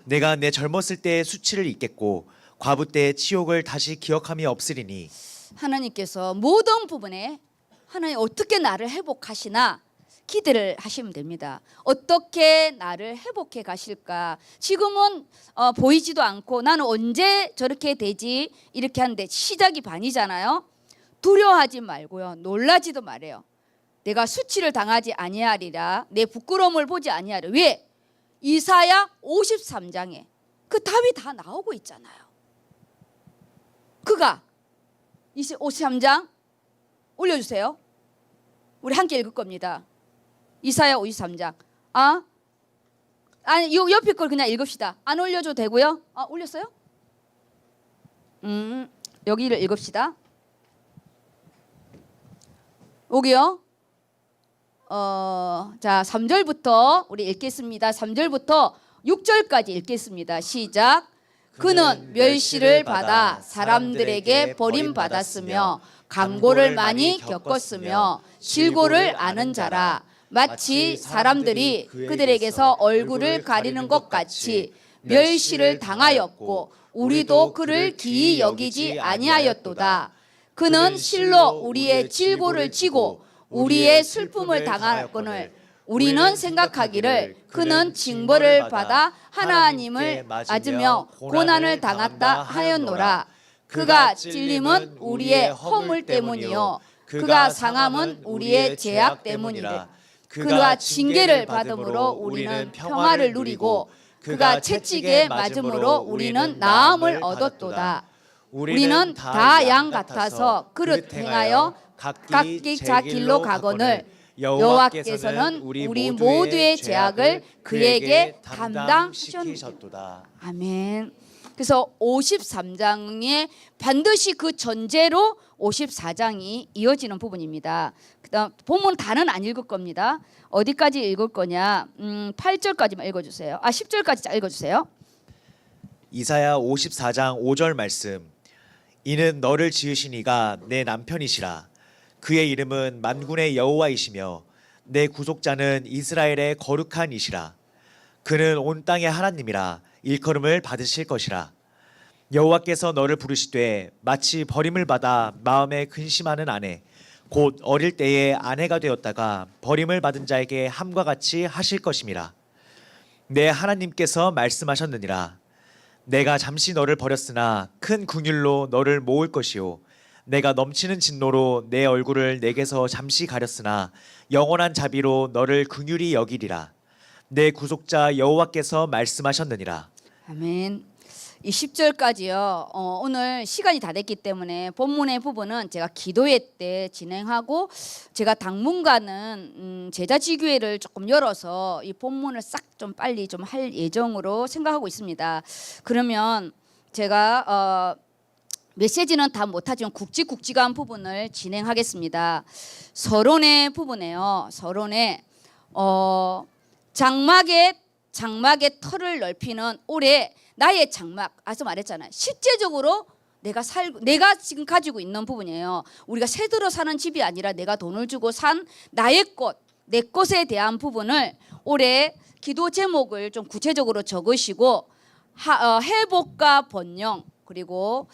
Speaker 2: 내가 내 젊었을 때의 수치를 잊겠고 과부 때의 치욕을 다시 기억함이 없으리니.
Speaker 1: 하나님께서 모든 부분에 하나님 어떻게 나를 회복하시나 기대를 하시면 됩니다. 어떻게 나를 회복해 가실까? 지금은 보이지도 않고 나는 언제 저렇게 되지? 이렇게 하는데 시작이 반이잖아요. 두려워하지 말고요, 놀라지도 말아요. 내가 수치를 당하지 아니하리라. 내 부끄러움을 보지 아니하리라. 왜? 이사야 53장에 그 답이 다 나오고 있잖아요. 그가 53장 올려주세요. 우리 함께 읽을 겁니다. 이사야 53장. 아니, 요 옆에 걸 그냥 읽읍시다. 안 올려줘도 되고요. 올렸어요? 여기를 읽읍시다. 여기요. 자, 3절부터 우리 읽겠습니다. 3절부터 6절까지 읽겠습니다. 시작. 그는 멸시를 받아 사람들에게 버림받았으며 강고를 많이 겪었으며 질고를 아는 자라. 마치 사람들이 그들에게서 얼굴을 가리는 것 같이 멸시를 당하였고 우리도 그를 기이 여기지 아니하였도다. 그는 실로 우리의 질고를 지고 우리의 슬픔을 당하거늘 우리는 생각하기를 그는 징벌을 받아 하나님을 맞으며 고난을 당했다 하였노라. 그가 찔림은 우리의 허물 때문이요 그가 상함은 우리의 죄악 때문이래. 그가 징계를 받음으로 우리는 평화를 누리고 그가 채찍에 맞음으로 우리는 나음을 얻었도다. 우리는 다 양 같아서 그릇 행하여 각기 자 길로 가거늘 여호와께서는 우리 모두의 죄악을 그에게 담당시키셨도다. 아멘. 그래서 53장에 반드시 그 전제로 54장이 이어지는 부분입니다. 그다음 본문 다는 안 읽을 겁니다. 어디까지 읽을 거냐? 8절까지만 읽어주세요. 10절까지 읽어주세요.
Speaker 2: 이사야 54장 5절 말씀. 이는 너를 지으신 이가 내 남편이시라. 그의 이름은 만군의 여호와이시며 내 구속자는 이스라엘의 거룩한 이시라. 그는 온 땅의 하나님이라 일컬음을 받으실 것이라. 여호와께서 너를 부르시되 마치 버림을 받아 마음에 근심하는 아내 곧 어릴 때에 아내가 되었다가 버림을 받은 자에게 함과 같이 하실 것임이라. 내 하나님께서 말씀하셨느니라. 내가 잠시 너를 버렸으나 큰 긍휼로 너를 모을 것이요 내가 넘치는 진노로 내 얼굴을 내게서 잠시 가렸으나 영원한 자비로 너를 긍휼히 여기리라. 내 구속자 여호와께서 말씀하셨느니라.
Speaker 1: 아멘. 이 10절까지요. 오늘 시간이 다 됐기 때문에 본문의 부분은 제가 기도회 때 진행하고 제가 당분간은 제자지교회를 조금 열어서 이 본문을 싹 좀 빨리 좀 할 예정으로 생각하고 있습니다. 그러면 제가 메시지는 다 못하지만 굵직굵직한 부분을 진행하겠습니다. 서론의 부분에요. 서론에 장막의 털을 넓히는 올해 나의 장막, 아까 말했잖아요. 실제적으로 내가 지금 가지고 있는 부분이에요. 우리가 새 들어 사는 집이 아니라 내가 돈을 주고 산 나의 꽃, 내 꽃에 대한 부분을 올해 기도 제목을 좀 구체적으로 적으시고 회복과 번영 그리고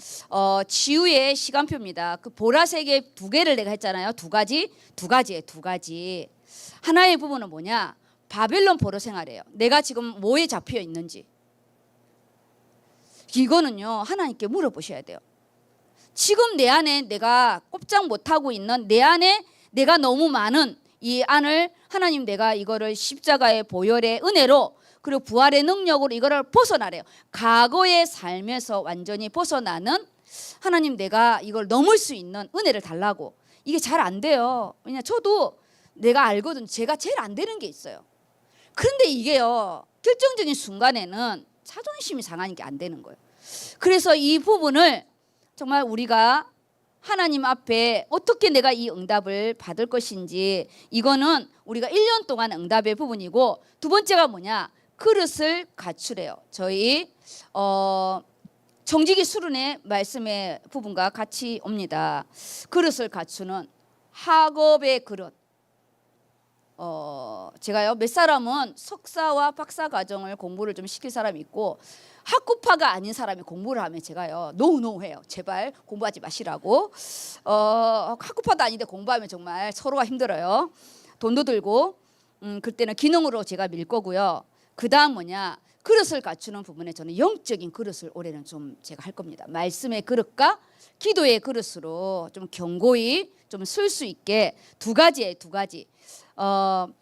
Speaker 1: 치유의 시간표입니다. 그 보라색의 두 개를 내가 했잖아요. 두 가지. 하나의 부분은 뭐냐? 바벨론 포로 생활이에요. 내가 지금 뭐에 잡혀 있는지. 이거는요 하나님께 물어보셔야 돼요. 지금 내 안에 내가 꼼짝 못하고 있는 내 안에 내가 너무 많은 이 안을 하나님 내가 이거를 십자가의 보혈의 은혜로 그리고 부활의 능력으로 이거를 벗어나래요. 과거의 삶에서 완전히 벗어나는 하나님 내가 이걸 넘을 수 있는 은혜를 달라고. 이게 잘 안 돼요. 왜냐 저도 내가 알거든. 제가 제일 안 되는 게 있어요. 그런데 이게요 결정적인 순간에는 자존심이 상하니까 안 되는 거예요. 그래서 이 부분을 정말 우리가 하나님 앞에 어떻게 내가 이 응답을 받을 것인지 이거는 우리가 1년 동안 응답의 부분이고 두 번째가 뭐냐? 그릇을 갖추래요. 저희 정직이 수련의 말씀의 부분과 같이 옵니다. 그릇을 갖추는 학업의 그릇. 제가요 몇 사람은 석사와 박사 과정을 공부를 좀 시킬 사람이 있고 학구파가 아닌 사람이 공부를 하면 제가요 노해요. 제발 공부하지 마시라고. 학구파도 아닌데 공부하면 정말 서로가 힘들어요. 돈도 들고 그때는 기능으로 제가 밀 거고요. 그 다음 뭐냐? 그릇을 갖추는 부분에 저는 영적인 그릇을 올해는 좀 제가 할 겁니다. 말씀의 그릇과 기도의 그릇으로 좀 견고히 좀 쓸 수 있게 두 가지.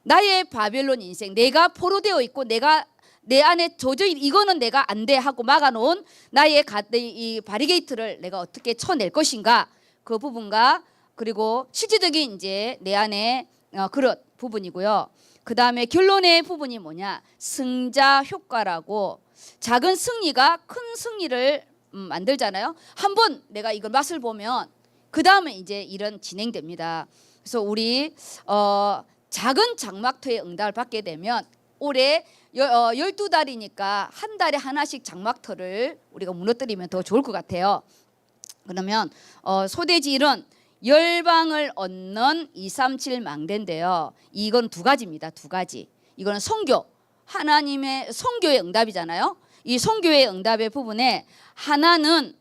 Speaker 1: 나의 바벨론 인생, 내가 포로되어 있고 내가 내 안에 도저히 이거는 내가 안 돼 하고 막아놓은 나의 이 바리게이트를 내가 어떻게 쳐낼 것인가 그 부분과 그리고 실질적인 이제 내 안에 그릇 부분이고요. 그 다음에 결론의 부분이 뭐냐? 승자 효과라고 작은 승리가 큰 승리를 만들잖아요. 한번 내가 이걸 맛을 보면 그 다음에 이제 일은 진행됩니다. 그래서 우리 작은 장막터의 응답을 받게 되면 올해 12달이니까 한 달에 하나씩 장막터를 우리가 무너뜨리면 더 좋을 것 같아요. 그러면 소대지일은 열방을 얻는 237 망대인데요. 이건 두 가지입니다. 두 가지. 이거는 선교, 하나님의 선교의 응답이잖아요. 이 선교의 응답의 부분에 하나는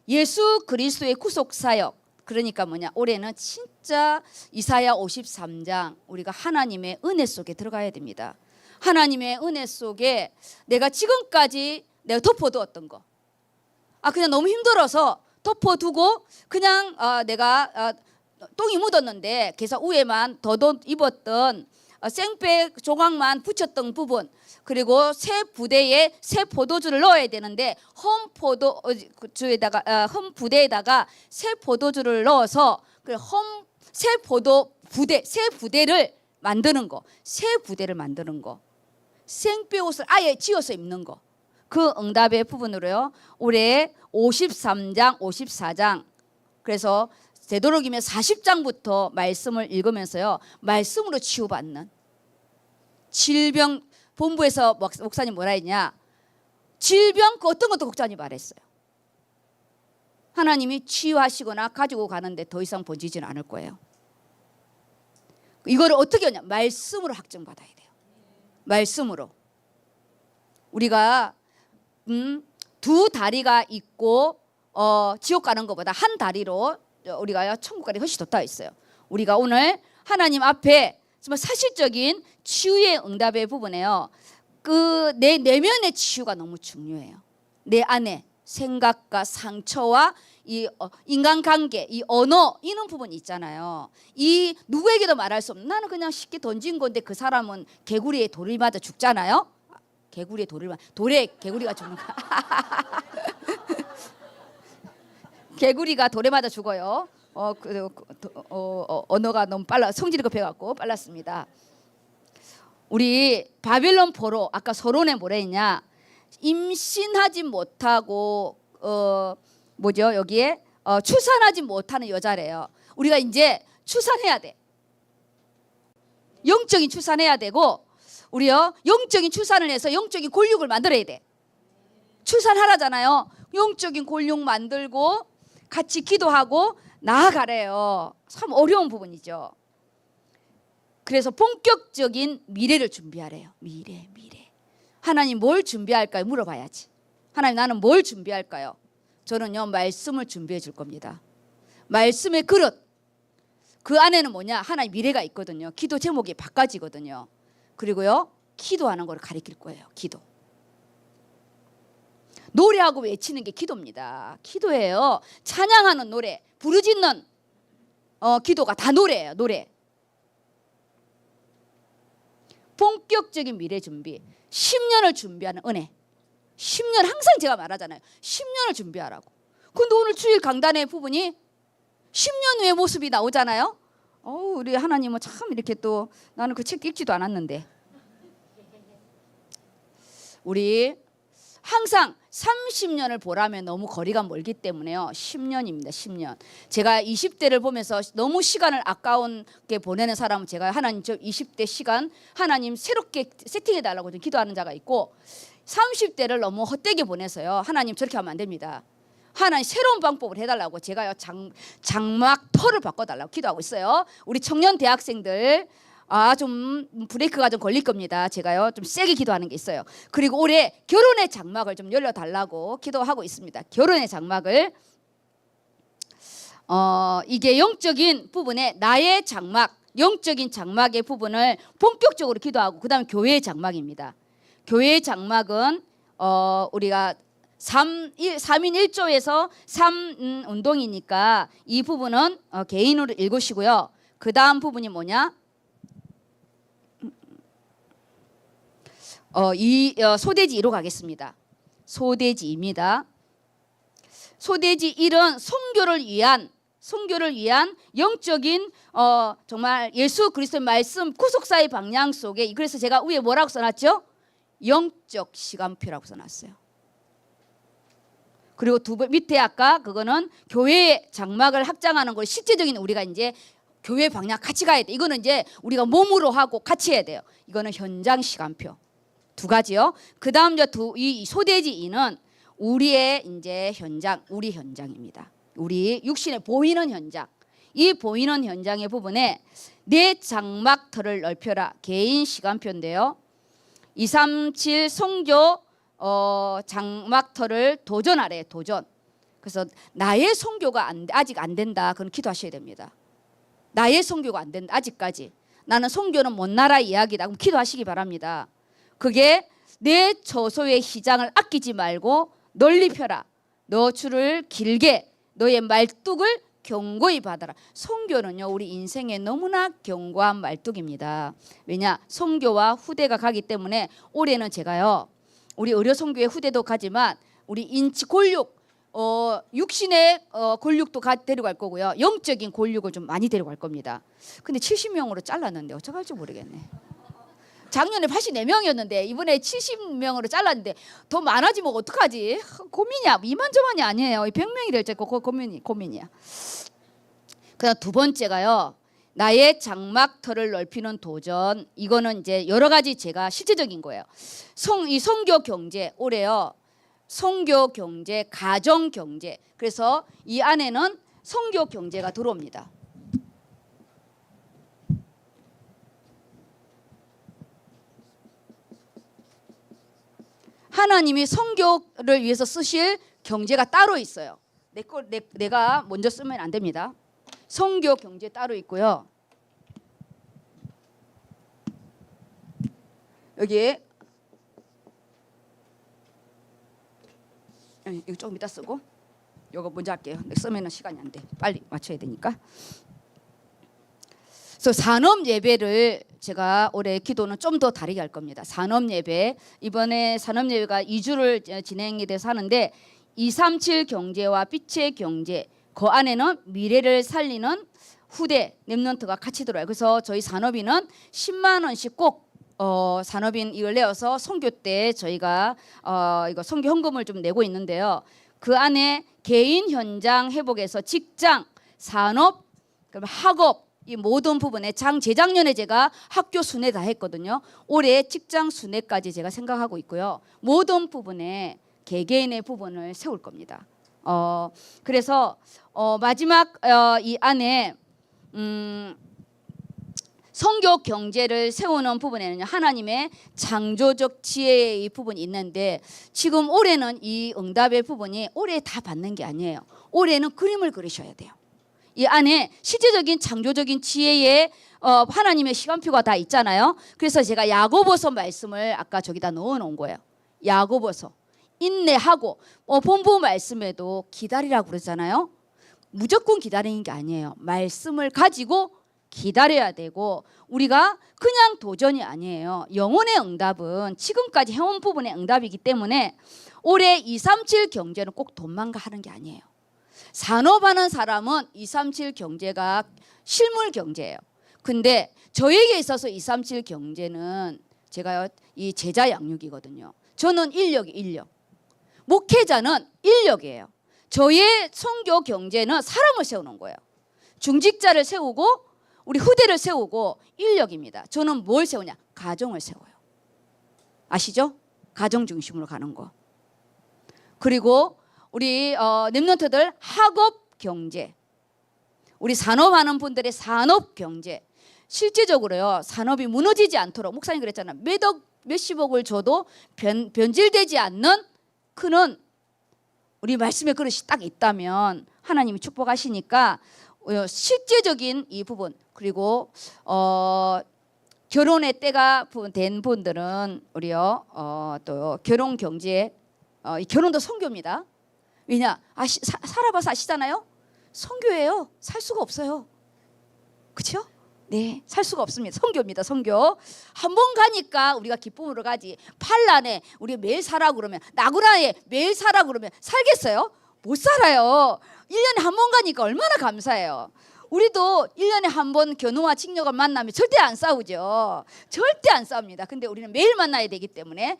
Speaker 1: 예수 그리스도의 구속 사역. 그러니까 뭐냐? 올해는 진짜 이사야 53장 우리가 하나님의 은혜 속에 들어가야 됩니다. 하나님의 은혜 속에 내가 지금까지 내가 덮어두었던 거, 그냥 너무 힘들어서 덮어두고 그냥 내가 똥이 묻었는데 그래서 위에만 더덧 입었던 생백 조각만 붙였던 부분, 그리고 새 부대에 새 포도주를 넣어야 되는데 험 부대에다가 새 포도주를 넣어서 새 부대를 만드는 거, 새 부대를 만드는 거, 생배 옷을 아예 지어서 입는 거, 그 응답의 부분으로요. 올해 53장, 54장, 그래서 되도록이면 40장부터 말씀을 읽으면서요. 말씀으로 치유받는 질병, 본부에서 목사님 뭐라 했냐? 질병 그 어떤 것도 목사님 말했어요. 하나님이 치유하시거나 가지고 가는데 더 이상 번지지는 않을 거예요. 이거를 어떻게 하냐? 말씀으로 확증받아야 돼요. 말씀으로. 우리가 두 다리가 있고 지옥 가는 것보다 한 다리로 우리가 천국 가기 훨씬 좋다 했어요. 우리가 오늘 하나님 앞에 정말 사실적인 치유의 응답의 부분에요. 그 내 내면의 치유가 너무 중요해요. 내 안에 생각과 상처와 이 인간관계, 이 언어 이런 부분이 있잖아요. 이 누구에게도 말할 수 없는, 나는 그냥 쉽게 던진 건데 그 사람은 개구리에 돌을 맞아 죽잖아요. 개구리에 돌에 개구리가 죽는 거. 개구리가 돌에 맞아 죽어요. 언어가 너무 성질이 급해갖고 빨랐습니다. 우리 바벨론 포로, 아까 서론에 뭐라 했냐? 임신하지 못하고 여기에 출산하지 못하는 여자래요. 우리가 이제 출산해야 돼. 영적인 출산해야 되고, 우리요 영적인 출산을 해서 영적인 골육을 만들어야 돼. 출산하라잖아요. 영적인 골육 만들고 같이 기도하고 나아가래요. 참 어려운 부분이죠. 그래서 본격적인 미래를 준비하래요. 미래. 하나님 뭘 준비할까요? 물어봐야지. 하나님 나는 뭘 준비할까요? 저는요 말씀을 준비해 줄 겁니다. 말씀의 그릇. 그 안에는 뭐냐? 하나님 미래가 있거든요. 기도 제목이 바꿔지거든요. 그리고요 기도하는 걸 가르칠 거예요. 기도. 노래하고 외치는 게 기도입니다. 기도예요. 찬양하는 노래, 부르짖는 기도가 다 노래예요. 노래. 본격적인 미래 준비. 10년을 준비하는 은혜. 10년 항상 제가 말하잖아요. 10년을 준비하라고. 근데 오늘 주일 강단의 부분이 10년 후의 모습이 나오잖아요. 우리 하나님은 참 이렇게 또 나는 그 책 읽지도 않았는데. 우리 항상 30년을 보라면 너무 거리가 멀기 때문에요. 10년입니다. 10년. 제가 20대를 보면서 너무 시간을 아까운게 보내는 사람은 제가 하나님 저 20대 시간 하나님 새롭게 세팅해달라고 좀 기도하는 자가 있고, 30대를 너무 헛되게 보내서요. 하나님 저렇게 하면 안 됩니다. 하나님 새로운 방법을 해달라고 제가요 장막 털을 바꿔달라고 기도하고 있어요. 우리 청년 대학생들 좀 브레이크가 좀 걸릴 겁니다. 제가요 좀 세게 기도하는 게 있어요. 그리고 올해 결혼의 장막을 좀 열려달라고 기도하고 있습니다. 결혼의 장막을 이게 영적인 부분에 나의 장막, 영적인 장막의 부분을 본격적으로 기도하고, 그 다음에 교회의 장막입니다. 교회의 장막은 우리가 3인 1조에서 3운동이니까 이 부분은 개인으로 읽으시고요. 그 다음 부분이 뭐냐? 소대지 2로 가겠습니다. 소대지입니다. 소대지 1은 선교를 위한 영적인 정말 예수 그리스도의 말씀 구속사의 방향 속에, 그래서 제가 위에 뭐라고 써놨죠? 영적 시간표라고 써놨어요. 그리고 밑에 아까 그거는 교회의 장막을 확장하는 걸 실제적인 우리가 이제 교회 방향 같이 가야 돼. 이거는 이제 우리가 몸으로 하고 같이 해야 돼요. 이거는 현장 시간표. 두 가지요. 그다음 이 소대지 2는 우리의 이제 현장, 우리 현장입니다. 우리 육신에 보이는 현장, 이 보이는 현장의 부분에 내 장막터를 넓혀라. 개인 시간표인데요. 237 성교 장막터를 도전하래. 도전. 그래서 나의 선교가 아직 안 된다. 그건 기도하셔야 됩니다. 나의 선교가 안 된다. 아직까지. 나는 선교는 먼 나라 이야기다. 그럼 기도하시기 바랍니다. 그게 내 저소의 시장을 아끼지 말고 널리 펴라. 너 줄을 길게 너의 말뚝을 견고히 받아라. 선교는요 우리 인생에 너무나 견고한 말뚝입니다. 왜냐 선교와 후대가 가기 때문에 올해는 제가요 우리 의료 선교의 후대도 가지만 우리 인치 골육 육신의 골육도 데려갈 거고요. 영적인 골육을 좀 많이 데려갈 겁니다. 근데 70명으로 잘랐는데 어떡할지 모르겠네. 작년에 84명이었는데 이번에 70명으로 잘랐는데 더 많아지면 어떡하지? 고민이야. 이만저만이 아니에요. 100명이 될지 고민이야. 그다음 두 번째가요. 나의 장막터를 넓히는 도전. 이거는 이제 여러 가지 제가 실제적인 거예요. 이 선교 경제 올해요. 선교 경제, 가정 경제. 그래서 이 안에는 선교 경제가 들어옵니다. 하나님이 선교를 위해서 쓰실 경제가 따로 있어요. 내가 먼저 쓰면 안 됩니다. 선교 경제 따로 있고요. 여기 이거 조금 이따 쓰고 이거 먼저 할게요. 쓰면 시간이 안 돼. 빨리 맞춰야 되니까. 그래서 산업 예배를 제가 올해 기도는 좀 더 다르게 할 겁니다. 산업 예배 이번에 산업 예배가 2주를 진행이 돼서 하는데 237 경제와 빛의 경제 그 안에는 미래를 살리는 후대 랩런트가 같이 들어요. 그래서 저희 산업인은 10만 원씩 꼭 산업인 이걸 내어서 선교 때 저희가 이거 선교 헌금을 좀 내고 있는데요. 그 안에 개인 현장 회복에서 직장, 산업, 그럼 학업 이 모든 부분에 재작년에 제가 학교 순회 다 했거든요. 올해 직장 순회까지 제가 생각하고 있고요. 모든 부분에 개개인의 부분을 세울 겁니다. 그래서 마지막 이 안에 선교 경제를 세우는 부분에는 하나님의 창조적 지혜의 이 부분이 있는데 지금 올해는 이 응답의 부분이 올해 다 받는 게 아니에요. 올해는 그림을 그리셔야 돼요. 이 안에 실제적인 창조적인 지혜의 하나님의 시간표가 다 있잖아요. 그래서 제가 야고보서 말씀을 아까 저기다 넣어놓은 거예요. 야고보서 인내하고 본부 말씀에도 기다리라고 그러잖아요. 무조건 기다리는 게 아니에요. 말씀을 가지고 기다려야 되고 우리가 그냥 도전이 아니에요. 영혼의 응답은 지금까지 해온 부분의 응답이기 때문에 올해 237 경제는 꼭 돈만 하는 게 아니에요. 산업하는 사람은 237 경제가 실물 경제예요. 근데 저에게 있어서 237 경제는 제가 이 제자 양육이거든요. 저는 인력. 목회자는 인력이에요. 저의 선교 경제는 사람을 세우는 거예요. 중직자를 세우고 우리 후대를 세우고 인력입니다. 저는 뭘 세우냐? 가정을 세워요. 아시죠? 가정 중심으로 가는 거. 그리고 우리 랩런트들 학업 경제, 우리 산업하는 분들의 산업 경제. 실제적으로요 산업이 무너지지 않도록 목사님 그랬잖아요. 몇억 몇십억을 줘도 변질되지 않는 그는 우리 말씀의 그릇이 딱 있다면 하나님이 축복하시니까 실제적인 이 부분 그리고 결혼의 때가 된 분들은 우리요 또 결혼 경제 이 결혼도 선교입니다. 왜냐 살아봐서 아시잖아요. 선교예요. 살 수가 없어요. 그렇죠? 네, 살 수가 없습니다. 선교입니다. 선교. 한 번 가니까 우리가 기쁨으로 가지. 팔란에 우리 매일 살아 그러면 나구라에 매일 살아 그러면 살겠어요? 못 살아요. 1년에 한 번 가니까 얼마나 감사해요. 우리도 1년에 한 번 견우와 직녀가 만나면 절대 안 싸우죠. 절대 안 싸웁니다. 근데 우리는 매일 만나야 되기 때문에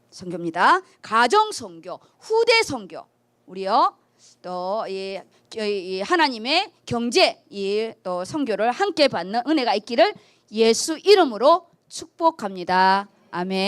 Speaker 1: 선교입니다. 가정 선교, 후대 선교. 우리요. 또 이 하나님의 경제 또 선교를 함께 받는 은혜가 있기를 예수 이름으로 축복합니다. 아멘.